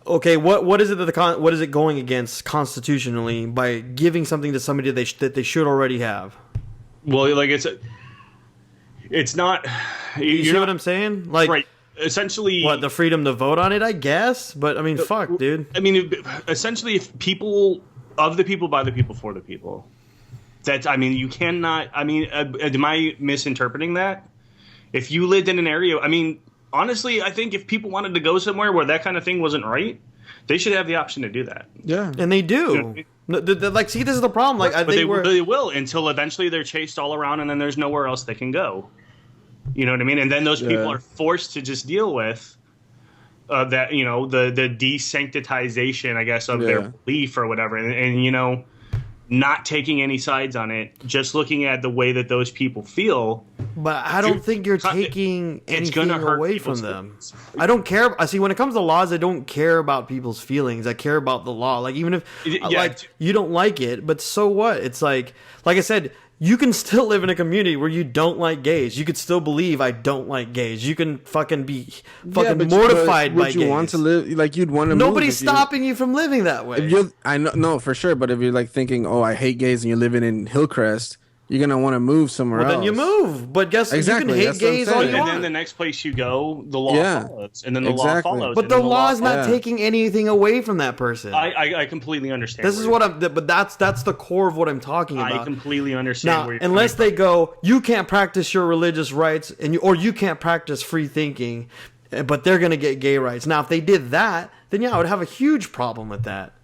Okay, what is it that what is it going against constitutionally by giving something to somebody that they should already have? Well, like it's not. You see what I'm saying? Like, right? Essentially, what, the freedom to vote on it? I guess, but I mean, fuck, dude. I mean, essentially, if people of the people, by the people, for the people. You cannot. I mean, am I misinterpreting that? If you lived in an area, I mean. Honestly, I think if people wanted to go somewhere where that kind of thing wasn't right, they should have the option to do that. Yeah, and they do. Like, see, this is the problem. Like, but they will until eventually they're chased all around, and then there's nowhere else they can go. You know what I mean? And then those people are forced to just deal with that. The desensitization, I guess, of their belief or whatever, and not taking any sides on it, just looking at the way that those people feel. But I don't think you're taking anything away from them. I don't care. I see, when it comes to laws, I don't care about people's feelings. I care about the law. Like, even if you don't like it, but so what? It's like I said, you can still live in a community where you don't like gays. You could still believe I don't like gays. You can fucking be mortified by gays. Would you want to live like you'd want to? Nobody's stopping you from living that way. I know, no, for sure. But if you're like thinking, oh, I hate gays, and you're living in Hillcrest, you're gonna want to move somewhere else. Then you move. But guess exactly. You can hate gays all you want. And then the next place you go, the law follows, and then the law follows. But the law is not taking anything away from that person. I completely understand. This is what I'm. But that's the core of what I'm talking about. I completely understand. Now, unless they go, you can't practice your religious rights, or you can't practice free thinking, but they're gonna get gay rights. Now, if they did that, then I would have a huge problem with that.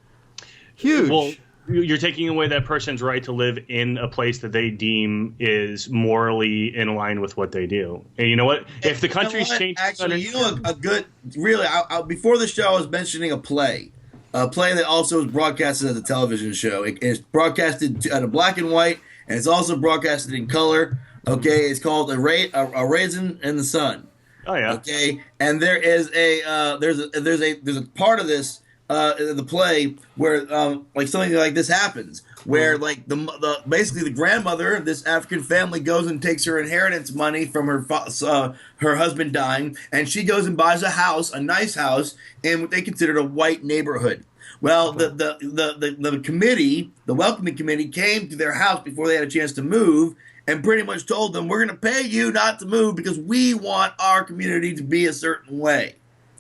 Huge. Well, you're taking away that person's right to live in a place that they deem is morally in line with what they do. And you know what? If the country's changed... Actually, a good... Really, before the show, I was mentioning a play a play that also is broadcasted as a television show. It's broadcasted at a black and white, and it's also broadcasted in color. Okay, it's called a Raisin in the Sun. Oh yeah. Okay, and there is there's a part of this in the play where like something like this happens, where like the basically the grandmother of this African family goes and takes her inheritance money from her husband dying, and she goes and buys a house, a nice house, in what they considered a white neighborhood. Well, the committee, the welcoming committee, came to their house before they had a chance to move, and pretty much told them, we're going to pay you not to move because we want our community to be a certain way.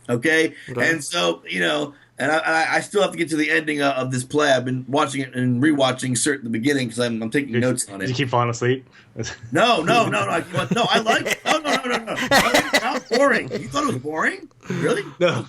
Okay? And so, you know, and I still have to get to the ending of this play. I've been watching it and rewatching the beginning because I'm taking notes on it. Did you keep falling asleep? No. I like it. No. Not boring. You thought it was boring? Really? No,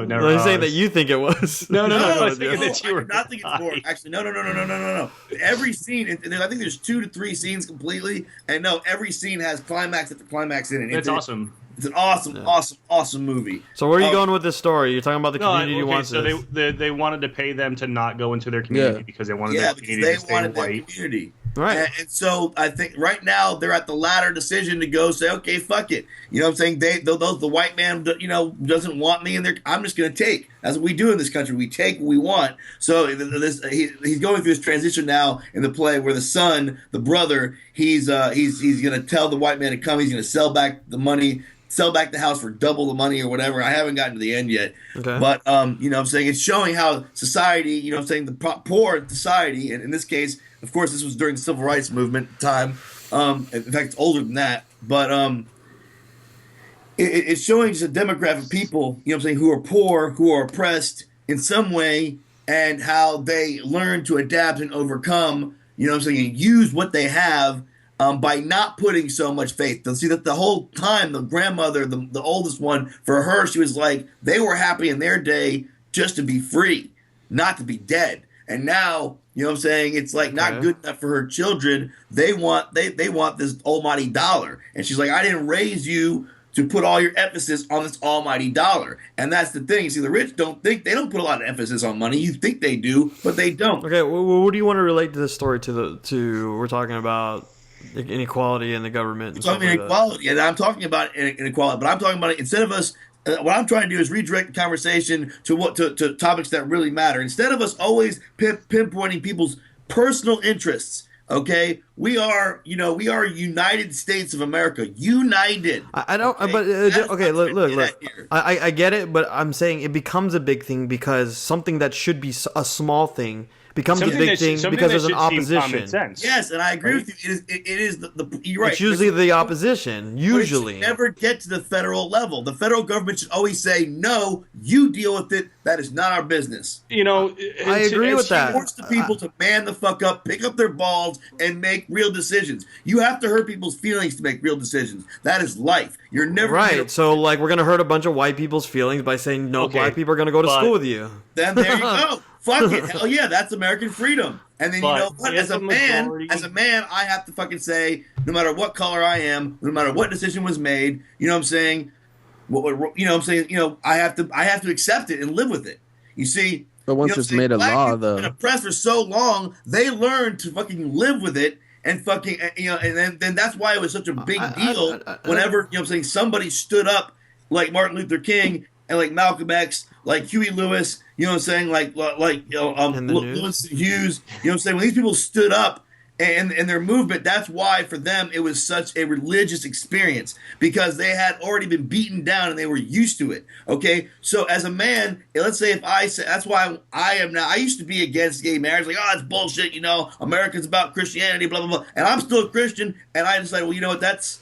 never. Well, he's saying that you think it was. No. I was I thinking that you were. do not think it's boring. Actually, no. Every scene, and I think there's 2 to 3 scenes completely, and no, every scene has climax after climax in it. That's awesome. It's an awesome movie. So where are you going with this story? You're talking about the community wants so this. they wanted to pay them to not go into their community because they wanted their community to stay white. Community. Right. And so I think right now they're at the latter decision to go say, okay, fuck it. You know what I'm saying? The white man, you know, doesn't want me, and I'm just going to take. That's what we do in this country. We take what we want. So he's going through this transition now in the play where the son, the brother, he's going to tell the white man to come. He's going to sell back the money. Sell back the house for double the money or whatever. I haven't gotten to the end yet. Okay. But, you know what I'm saying? It's showing how society, you know what I'm saying, the poor society, and in this case, of course, this was during the Civil Rights Movement time. In fact, it's older than that. But it's showing just a demographic of people, you know what I'm saying, who are poor, who are oppressed in some way, and how they learn to adapt and overcome, you know what I'm saying, and use what they have by not putting so much faith. They'll see that the whole time, the grandmother, the oldest one, for her, she was like, they were happy in their day just to be free, not to be dead. And now, you know what I'm saying, it's like not good enough for her children. They want this almighty dollar. And she's like, I didn't raise you to put all your emphasis on this almighty dollar. And that's the thing. You see, the rich they don't put a lot of emphasis on money. You think they do, but they don't. Okay, well, what do you want to relate to this story to we're talking about inequality in the government. We're talking inequality, and I'm talking about inequality, but I'm talking about it, instead of us. What I'm trying to do is redirect the conversation to topics that really matter. Instead of us always pinpointing people's personal interests. Okay, we are United States of America, united. I don't. Okay? But okay, look. I get it, but I'm saying it becomes a big thing because something that should be a small thing becomes a big thing because there's an opposition. Yes, and I agree with you. It is the you're right. It's usually the opposition. Usually, it should never get to the federal level. The federal government should always say, "No, you deal with it. That is not our business." You know, I agree with that. Force the people to man the fuck up, pick up their balls, and make real decisions. You have to hurt people's feelings to make real decisions. That is life. You're never right. So, like, we're gonna hurt a bunch of white people's feelings by saying no, black people are gonna go to school with you. Then there you go. Fuck it. Hell yeah, that's American freedom. And then, you know what? As a man, I have to fucking say, no matter what color I am, no matter what decision was made, you know what I'm saying? I have to accept it and live with it. You see? But once it's made a law, though. Been oppressed for so long, they learn to fucking live with it and fucking, and then that's why it was such a big deal whenever, you know what I'm saying, somebody stood up like Martin Luther King and like Malcolm X, like Huey Lewis, you know what I'm saying, like Lewis Hughes, you know what I'm saying, when these people stood up and their movement, that's why for them it was such a religious experience, because they had already been beaten down and they were used to it. Okay, so as a man, let's say if I say, that's why I am now. I used to be against gay marriage, like, oh, it's bullshit, you know, America's about Christianity, blah blah blah, and I'm still a Christian, and I decided, well, you know what, that's,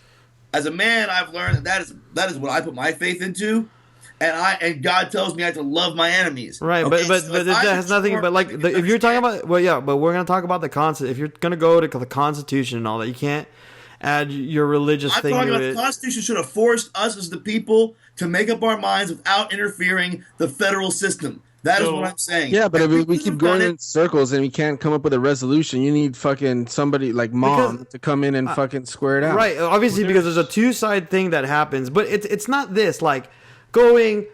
as a man, I've learned that is what I put my faith into. And God tells me I have to love my enemies. Right, okay? but that has nothing. But like, if you're talking about, but we're gonna talk about the concept. If you're gonna go to the Constitution and all that, you can't add your religious thing to it. The Constitution should have forced us as the people to make up our minds without interfering the federal system. That is what I'm saying. Yeah, but if we keep going in circles and we can't come up with a resolution, you need fucking somebody like mom to come in and fucking square it out. Right, obviously, because there's a two-side thing that happens, but it's not this like. going,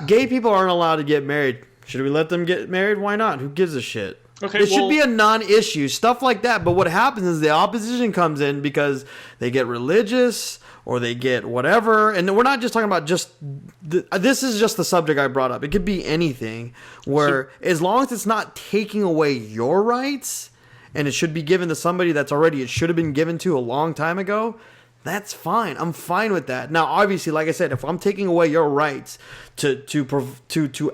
gay people aren't allowed to get married. Should we let them get married? Why not? Who gives a shit? Okay, it should be a non-issue, stuff like that. But what happens is the opposition comes in because they get religious or they get whatever. And we're not just talking about this is just the subject I brought up. It could be anything where as long as it's not taking away your rights and it should be given to somebody it should have been given to a long time ago, that's fine. I'm fine with that. Now, obviously, like I said, if I'm taking away your rights to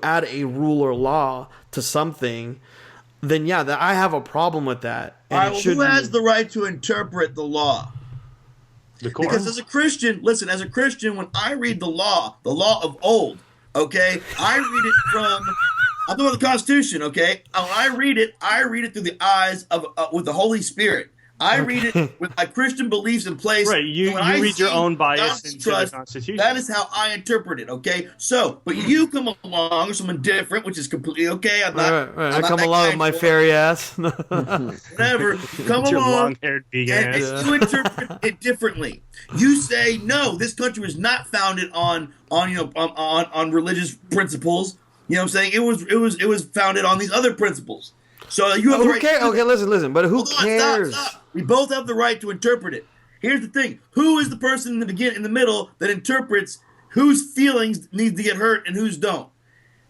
add a rule or law to something, then yeah, I have a problem with that. And all right, who has the right to interpret the law? The court. Because as a Christian, when I read the law of old, okay, I read it from, I'm talking about the Constitution, okay? When I read it through the eyes of, with the Holy Spirit. I read it with my Christian beliefs in place. Right, you read your own bias into the Constitution. That is how I interpret it, okay? So, but you come along with someone different, which is completely okay. I'm not. Right. I come along with my fairy ass. Whatever. Come Your along. long-haired vegan And ass. you interpret it differently. You say, no, this country was not founded on religious principles. You know what I'm saying? It was founded on these other principles. So you have the right. Okay, listen. But who cares? Stop. We both have the right to interpret it. Here's the thing: who is the person in the middle, that interprets whose feelings need to get hurt and whose don't?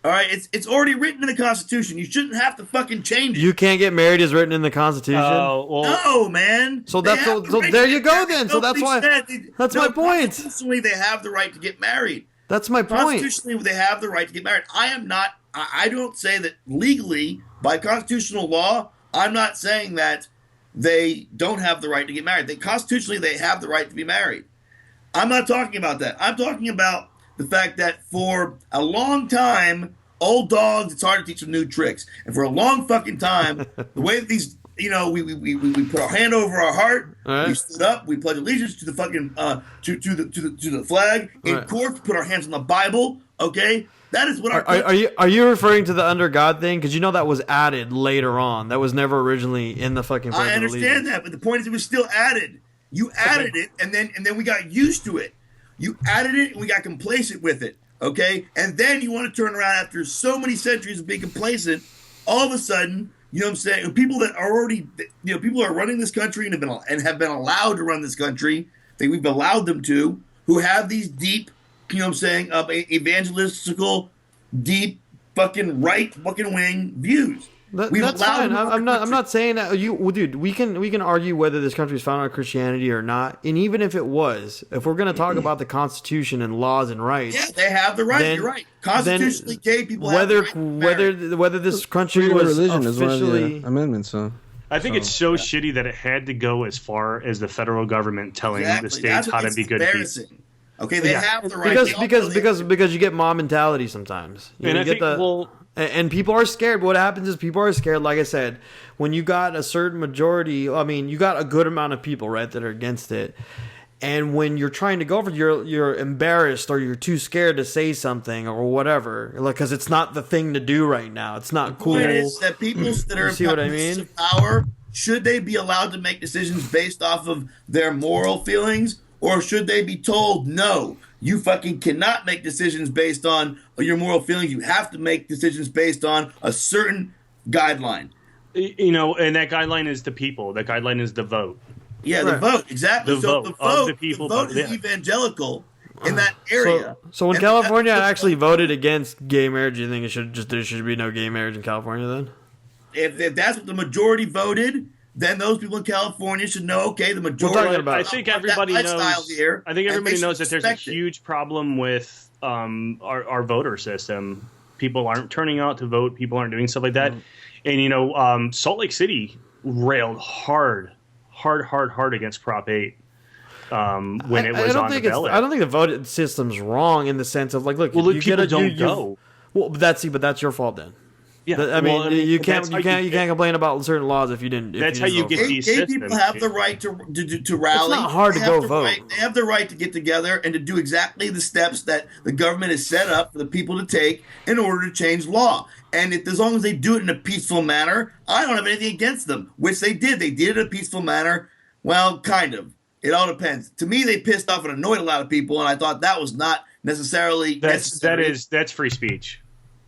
All right, it's already written in the Constitution. You shouldn't have to fucking change it. You can't get married is written in the Constitution. Oh, well, No, man. So there you go then. So that's why. That's my point. Constitutionally, they have the right to get married. That's my point. Constitutionally, they have the right to get married. I don't say that legally, by constitutional law, I'm not saying that they don't have the right to get married. Constitutionally, they have the right to be married. I'm not talking about that. I'm talking about the fact that for a long time, old dogs, it's hard to teach them new tricks. And for a long fucking time, the way that these, we put our hand over our heart, right. We stood up, we pledge allegiance to the fucking to the flag. In right. court, we put our hands on the Bible. Okay, that is what are you referring to the under God thing? Because that was added later on. That was never originally in the fucking. I understand that, but the point is, it was still added. You added it, and then we got used to it. You added it, and we got complacent with it. Okay, and then you want to turn around after so many centuries of being complacent. All of a sudden, you know what I'm saying? People that are already, people are running this country and have been allowed to run this country. We've allowed them to, who have these deep, evangelistical, deep, fucking right, fucking wing views. That's fine. I'm not saying that dude. We can argue whether this country is founded on Christianity or not, and even if it was, if we're going to talk about the Constitution and laws and rights, yeah, they have the right. You're right. Constitutionally, gay people have the right. Whether this country was religion officially is one of the amendments. So. I think it's so shitty that it had to go as far as the federal government telling the states how to be good people. Okay, they have the right because you get mob mentality sometimes. And people are scared. What happens is people are scared. Like I said, when you got a certain majority, you got a good amount of people, right, that are against it. And when you're trying to go for it, you're embarrassed or you're too scared to say something or whatever, because it's not the thing to do right now. It's not cool. The point is that people that are in positions of power, should they be allowed to make decisions based off of their moral feelings, or should they be told, no, you fucking cannot make decisions based on your moral feelings. You have to make decisions based on a certain guideline. And that guideline is the people. The guideline is the vote. Yeah, the vote, exactly. The vote of the people. The vote is evangelical in that area. So when California actually voted against gay marriage, do you think there should be no gay marriage in California then? If that's what the majority voted, then those people in California should know, okay, the majority. I think everybody knows. Here, I think everybody knows that there's a huge problem with our voter system. People aren't turning out to vote. People aren't doing stuff like that. And Salt Lake City railed hard against Prop 8 when it was on the ballot. I don't think the voting system's wrong in the sense of look. Well, people don't go. Well, that's your fault then. Yeah, you can't complain about certain laws if you didn't. That's how you get these systems. Gay people have the right to rally. It's not hard to go vote. They have the right to get together and to do exactly the steps that the government has set up for the people to take in order to change law. And as long as they do it in a peaceful manner, I don't have anything against them, which they did. They did it in a peaceful manner. Well, kind of. It all depends. To me, they pissed off and annoyed a lot of people, and I thought that was not necessarily necessary. That's free speech.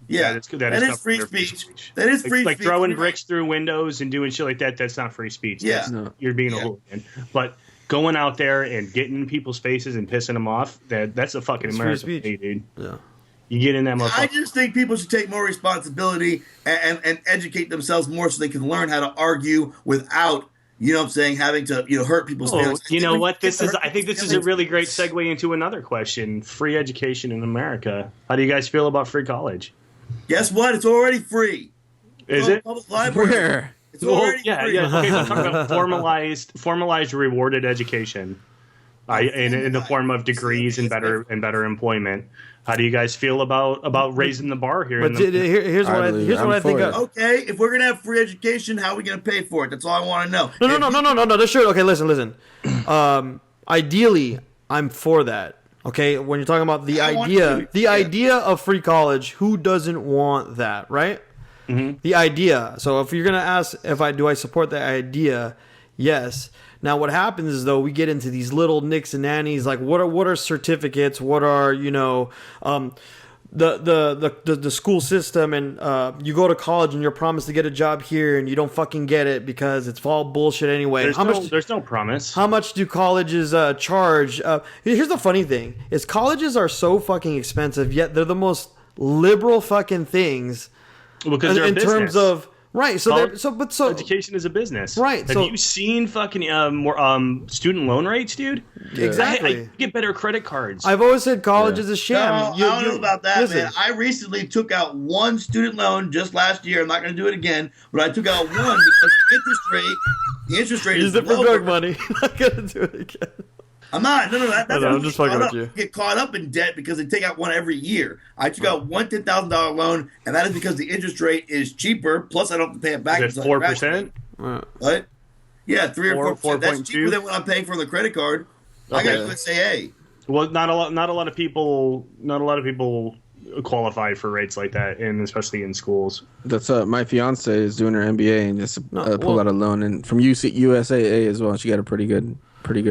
Yeah, that is free speech. That is free speech. Like throwing bricks through windows and doing shit like that. That's not free speech. Yeah, You're being a hooligan. But going out there and getting in people's faces and pissing them off, that's a fucking American way, dude. Yeah. You get in that motherfucker. I just think people should take more responsibility and educate themselves more so they can learn how to argue without, you know what I'm saying, having to, hurt people's feelings. You know what? I think this is a really great segue into another question. Free education in America. How do you guys feel about free college? Guess what? It's already free. Is it? Public library. Where? It's already free. Yeah. Okay, I'm talking about formalized rewarded education, in the form of degrees and better employment. How do you guys feel about raising the bar here? But here's what I think. Okay, if we're gonna have free education, how are we gonna pay for it? That's all I want to know. No. That's true. Okay, listen. Ideally, I'm for that. Okay, when you're talking about the idea of free college, who doesn't want that, right? Mm-hmm. The idea. So if you're gonna ask do I support the idea, yes. Now what happens is though we get into these little nicks and nannies, like what are certificates, what are the school system, and you go to college and you're promised to get a job here and you don't fucking get it because it's all bullshit anyway. There's no promise. How much do colleges charge? Here's the funny thing: is colleges are so fucking expensive, yet they're the most liberal fucking things. Because they're in terms of right. So education is a business, right? Have you seen fucking student loan rates, dude? Yeah. Exactly. I get better credit cards. I've always said college is a sham. I don't know about that, man. I recently took out one student loan just last year. I'm not going to do it again, but I took out one because the interest rate is use it for drug money. Not going to do it again. I'm not. No. I'm just fucking with you. Get caught up in debt because they take out one every year. I took out one $10,000 loan, and that is because the interest rate is cheaper. Plus, I don't have to pay it back. Is it 4%? What? Yeah, 3 or 4%. That's 4.2? cheaper than what I'm paying for the credit card. I got USAA. Well, not a lot of people qualify for rates like that, and especially in schools. That's my fiance is doing her MBA and just pulled out a loan and from USAA as well. She got a pretty good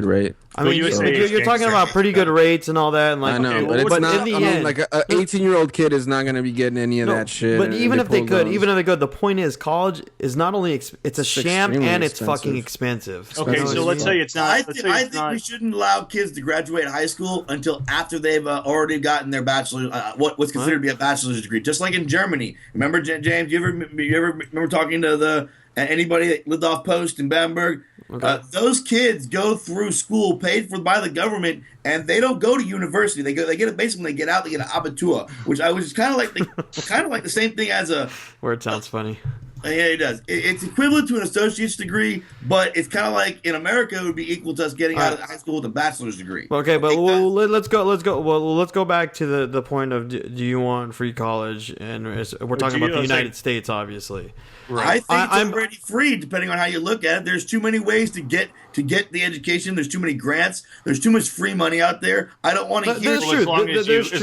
rate. I mean, you're talking about pretty good rates and all that. And like, I know, but it's not. In the end, like an 18-year-old kid is not going to be getting any of that shit. But even if they could, the point is, college is not only it's a sham and it's fucking expensive. Okay, so let's say it's not. I think we shouldn't allow kids to graduate high school until after they've already gotten their bachelor's, what's considered to be a bachelor's degree. Just like in Germany. Remember, James? You ever remember talking to anybody that lived off post in Bamberg? Okay. Those kids go through school paid for by the government, and they don't go to university. They get it basically when they get out. They get an abitur, which is kind of like the same thing as a. Word sounds funny. Yeah, it does. It's equivalent to an associate's degree, but it's kind of like in America it would be equal to us getting out of high school with a bachelor's degree. Okay, but let's go. Well, let's go back to the point of do you want free college? And we're talking about the United States, obviously. Right. I think it's already free, depending on how you look at it. There's too many ways to get the education. There's too many grants. There's too much free money out there. I don't want to hear. As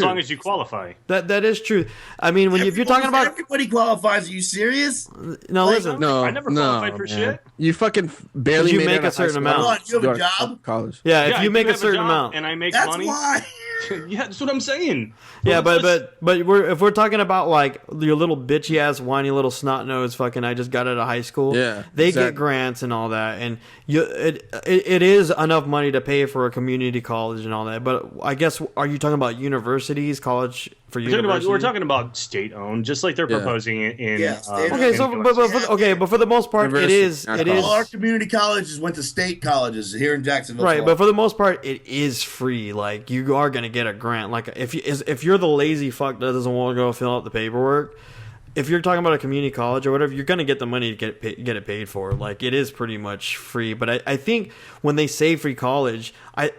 long as you qualify. That is true. I mean, if you're talking about everybody qualifies, are you serious? No, listen. No, I never qualified for shit. You fucking barely you make a certain amount. Hold on, you have a job? College. Yeah, if you make a certain amount, and I make that's money. Why. Yeah, that's what I'm saying. Yeah, but if we're talking about like your little bitchy ass whiny little snot nose fucking I just got out of high school. Yeah, they get grants and all that, and it is enough money to pay for a community college and all that. But I guess are you talking about universities, college for university? We're talking about state owned, just like they're proposing it in. But for the most part, it is. All our community colleges went to state colleges here in Jacksonville. Right, but for the most part, it is free. Like you are gonna get a grant. Like if you're the lazy fuck that doesn't want to go fill out the paperwork, if you're talking about a community college or whatever, you're gonna get the money to get it paid for. Like it is pretty much free. But I think when they say free college, I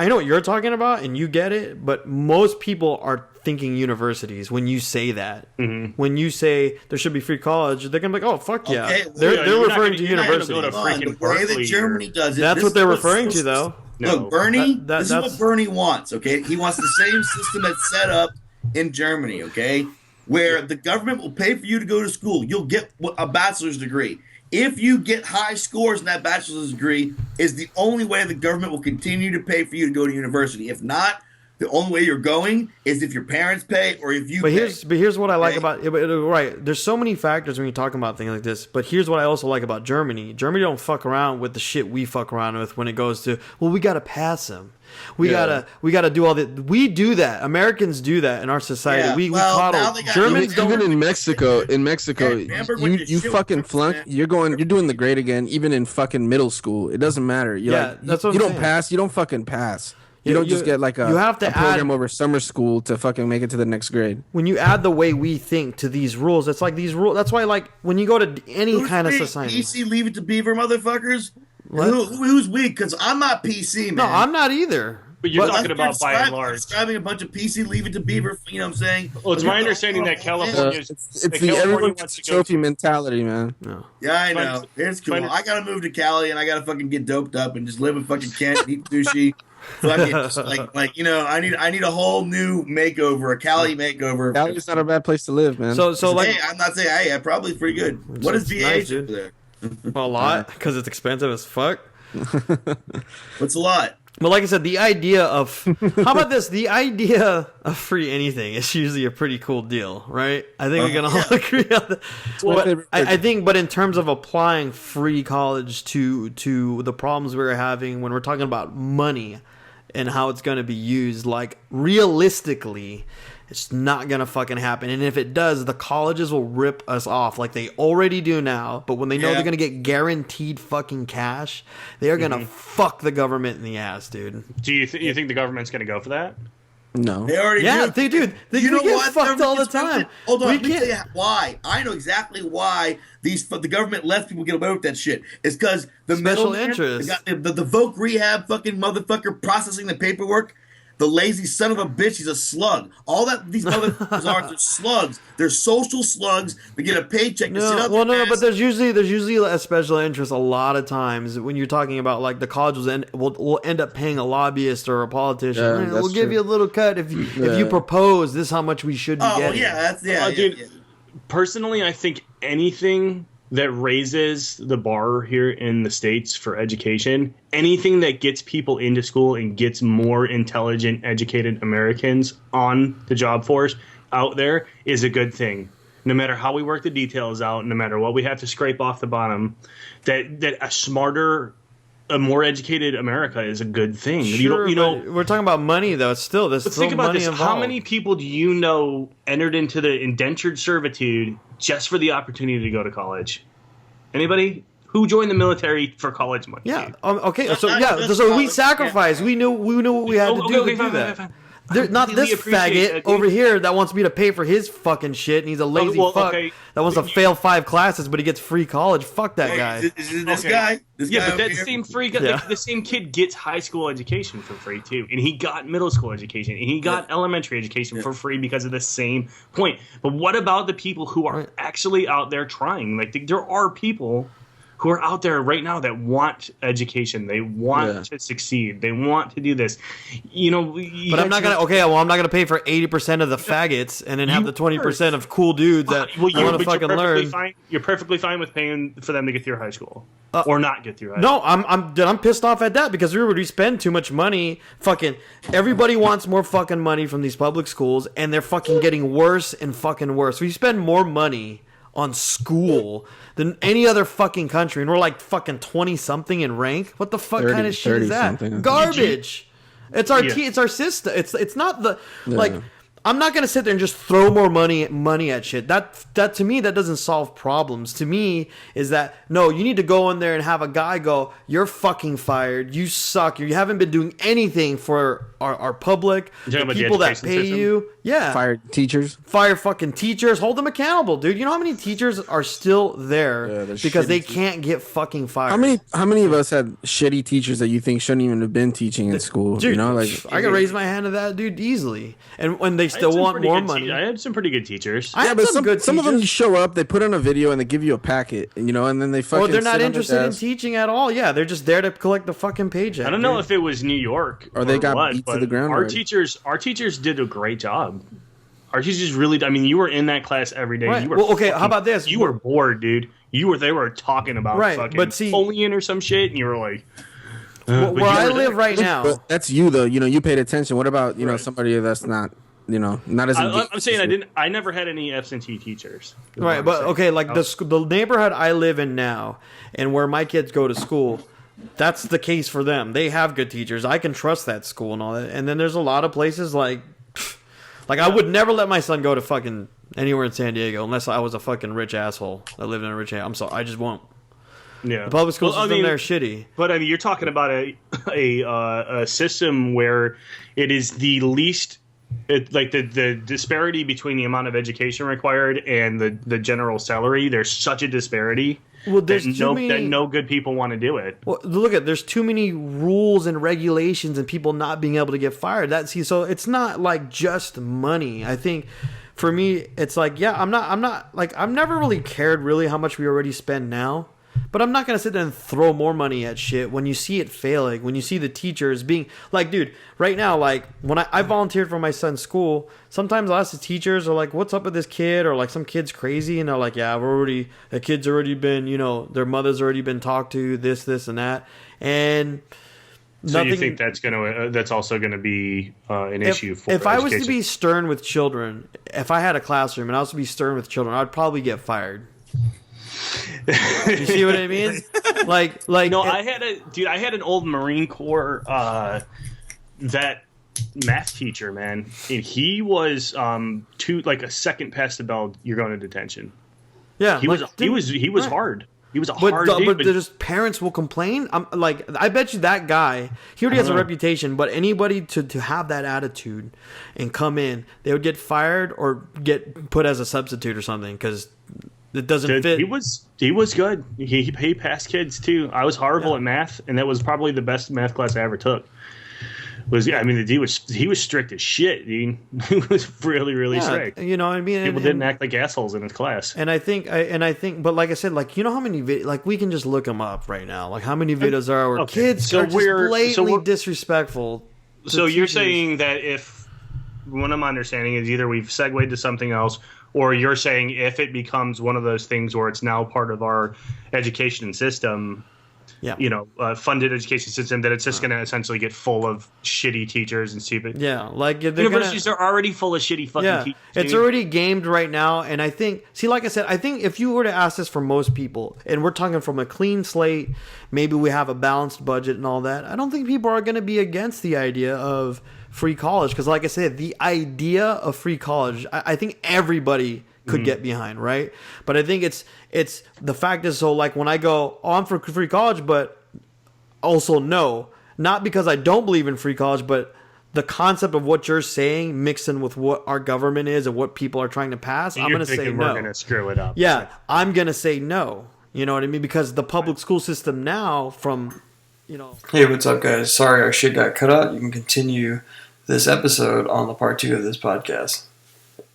know what you're talking about and you get it. But most people are thinking universities when you say that. Mm-hmm. When you say there should be free college, they're gonna be like, oh fuck yeah. Okay, they're referring to universities. The way that Germany does it. That's what they're referring to, though. Look, Bernie, this is what Bernie wants, okay? He wants the same system that's set up in Germany, okay? Where the government will pay for you to go to school. You'll get a bachelor's degree. If you get high scores in that bachelor's degree, is the only way the government will continue to pay for you to go to university. If not, the only way you're going is if your parents pay or if you. But pay. here's what I like about it. Right, there's so many factors when you're talking about things like this. But here's what I also like about Germany. Germany don't fuck around with the shit we fuck around with when it goes to, well, we gotta pass them. We gotta do all that. We do that. Americans do that in our society. Yeah, We now coddle. they got- Germans don't. Even in Mexico, you fucking flunk. man. You're doing the grade again. Even in fucking middle school, it doesn't matter. That's what you I'm don't saying. pass. You don't fucking pass. You You- don't just you- get like you have to a program add- over summer school to fucking make it to the next grade. When you add the way we think to these rules, it's like these rules. That's why, like, when you go to any Who's kind of weak? society. PC Leave It to Beaver, motherfuckers. What? Who's weak? Because I'm not PC, man. No, I'm not either. But you're But- talking about by and large. describing a bunch of PC Leave It to Beaver. You know what I'm saying? Well, it's my understanding that California It's the everyone gets a trophy mentality, man. No. Yeah, I know. It's cool. I gotta move to Cali and I gotta fucking get doped up and just live in fucking Kent, eat sushi. Fucking just like you know, I need a whole new makeover, a Cali makeover. Cali's not a bad place to live, man. So like, Hey, I'm not saying hey, probably pretty good. What is VA nice, over dude. there? a lot because it's expensive as fuck. What's a lot? But like I said, the idea of how about this? The idea of free anything is usually a pretty cool deal, right? I think we can all agree on that. But I think, but in terms of applying free college to the problems we're having when we're talking about money and how it's going to be used, like realistically, it's not going to fucking happen. And if it does, the colleges will rip us off like they already do now. But when they know they're going to get guaranteed fucking cash, they are going to fuck the government in the ass, dude. Do you think the government's going to go for that? No. They already Yeah, do. they do. They You know get what? fucked all the time. Hold on, We let me can't- tell you why. I know exactly why the government lets people get away with that shit. It's because the Special middleman, interest. the Voc Rehab fucking motherfucker processing the paperwork. The lazy son of a bitch, he's a slug. All that these motherfuckers are, they're slugs. They're social slugs. They get a paycheck to sit No, up well, their no, ass. but there's usually a special interest a lot of times when you're talking about like the colleges will end up paying a lobbyist or a politician. Yeah, we'll that's give true. you a little cut if you propose this is how much we should be Oh getting. yeah, that's yeah, Dude, yeah. Personally, I think anything that raises the bar here in the States for education, anything that gets people into school and gets more intelligent, educated Americans on the job force out there is a good thing. No matter how we work the details out, no matter what we have to scrape off the bottom, that a smarter, a more educated America is a good thing. Sure, you know, but we're talking about money though. It's still there's but still think about money this. involved. How many people do you know entered into the indentured servitude just for the opportunity to go to college? Anybody? Who joined the military for college money? Yeah. Okay. So not yeah. just So we college. sacrificed. We knew what we had to do to do that. Not this completely appreciate faggot that, dude. over here that wants me to pay for his fucking shit, and he's a lazy well, fuck okay. that wants to fail 5 classes, but he gets free college. Fuck that guy. This Okay. guy, this Yeah, guy but over that here. same free Yeah. the same kid gets high school education for free too, and he got middle school education, and he got elementary education for free because of the same point. But what about the people who are actually out there trying? Like there are people who are out there right now that want education. They want to succeed. They want to do this. You know, But I'm not gonna. Okay, well, I'm not gonna pay for 80% of the faggots and then have the 20% of cool dudes that want to fucking learn. Fine, you're perfectly fine with paying for them to get through high school or not get through high No, school. I'm pissed off at that because we spend too much money. Fucking everybody wants more fucking money from these public schools, and they're fucking getting worse and fucking worse. We spend more money on school than any other fucking country, and we're like fucking 20 something in rank. What the fuck 30 kind of shit is that? 30-something. Garbage. It's our Yeah. it's our system. It's not the like. I'm not gonna sit there and just throw more money at shit. That to me that doesn't solve problems. To me is that no, you need to go in there and have a guy go, you're fucking fired. You suck. You haven't been doing anything for our public, You're the talking about the people that education pay system? you. Yeah, Fired teachers. fire fucking teachers. Hold them accountable, dude. You know how many teachers are still there they're because they shitty can't get fucking fired. How many of us had shitty teachers that you think shouldn't even have been teaching in school? Dude, you know, like I could raise my hand to that dude easily. And when they I had still some want pretty more good money, I had some pretty good teachers. I yeah, had but some good some of them you teachers. show up, they put on a video and they give you a packet, you know, and then they fucking. Or they're not sit on interested their in desk. teaching at all. Yeah, they're just there to collect the fucking paycheck. I don't know dude. if it was New York Or they got what, beat to but the ground Our already. teachers did a great job. Our teachers really. I mean, you were in that class every day. Right. You were Well, okay, how about this? You were bored, dude. They were talking about Right, fucking but see- Napoleon or some shit, and you were like, where I live right now. But that's you though. You paid attention. What about somebody that's not not as engaged? I'm saying I never had any absentee teachers. Right, but okay, like the neighborhood I live in now, and where my kids go to school, that's the case for them. They have good teachers. I can trust that school and all that. And then there's a lot of places like I would never let my son go to fucking anywhere in San Diego unless I was a fucking rich asshole that lived in a rich. I'm sorry, I just won't. Yeah, the public school system there is shitty. But I mean, you're talking about a system where it is the least. Like the disparity between the amount of education required and the general salary, there's such a disparity. Well, there's that no good people want to do it. Well, there's too many rules and regulations and people not being able to get fired. So it's not like just money. I think for me, it's like, yeah, I'm not like, I've never really cared really how much we already spend now. But I'm not going to sit there and throw more money at shit when you see it failing, when you see the teachers being like, dude, right now, like when I volunteered for my son's school, sometimes I'll ask the teachers are like, what's up with this kid? Or like some kid's crazy. And they're like, yeah, the kid's already been, their mother's already been talked to, this, and that. And so you think that's also going to be an issue for if education? I was to be stern with children, if I had a classroom and I was to be stern with children, I'd probably get fired. You see what I mean? Like no, I had an old Marine Corps vet math teacher, man, and he was like a second past the bell, you're going to detention. Yeah, he was hard. He was a hard dude. But just parents will complain. I bet you that guy, he already has a reputation. But anybody to have that attitude and come in, they would get fired or get put as a substitute or something because it doesn't fit. He was good. He passed kids too. I was horrible at math, and that was probably the best math class I ever took. The dude he was strict as shit, dude. He was really strict. You know what I mean? People didn't act like assholes in his class. And I think, but like I said, like how many like we can just look them up right now. Like how many videos there are where kids are just blatantly disrespectful. So you're saying that if what I'm understanding is either we've segued to something else, or you're saying if it becomes one of those things where it's now part of our education system. Yeah, funded education system, that it's just going to essentially get full of shitty teachers and stupid. Yeah, like universities are already full of shitty fucking teachers. It's already gamed right now, and I think, like I said, I think if you were to ask this for most people, and we're talking from a clean slate, maybe we have a balanced budget and all that, I don't think people are going to be against the idea of free college, because like I said, the idea of free college, I think everybody could get behind, right? But I think it's the fact is, so like when I go, I'm for free college, but also no, not because I don't believe in free college, but the concept of what you're saying mixed in with what our government is and what people are trying to pass, I'm going to say no. We're going to screw it up. Yeah, I'm going to say no. You know what I mean? Because the public school system now from, Hey, what's up, guys? Sorry our shit got cut out. You can continue this episode on the part 2 of this podcast.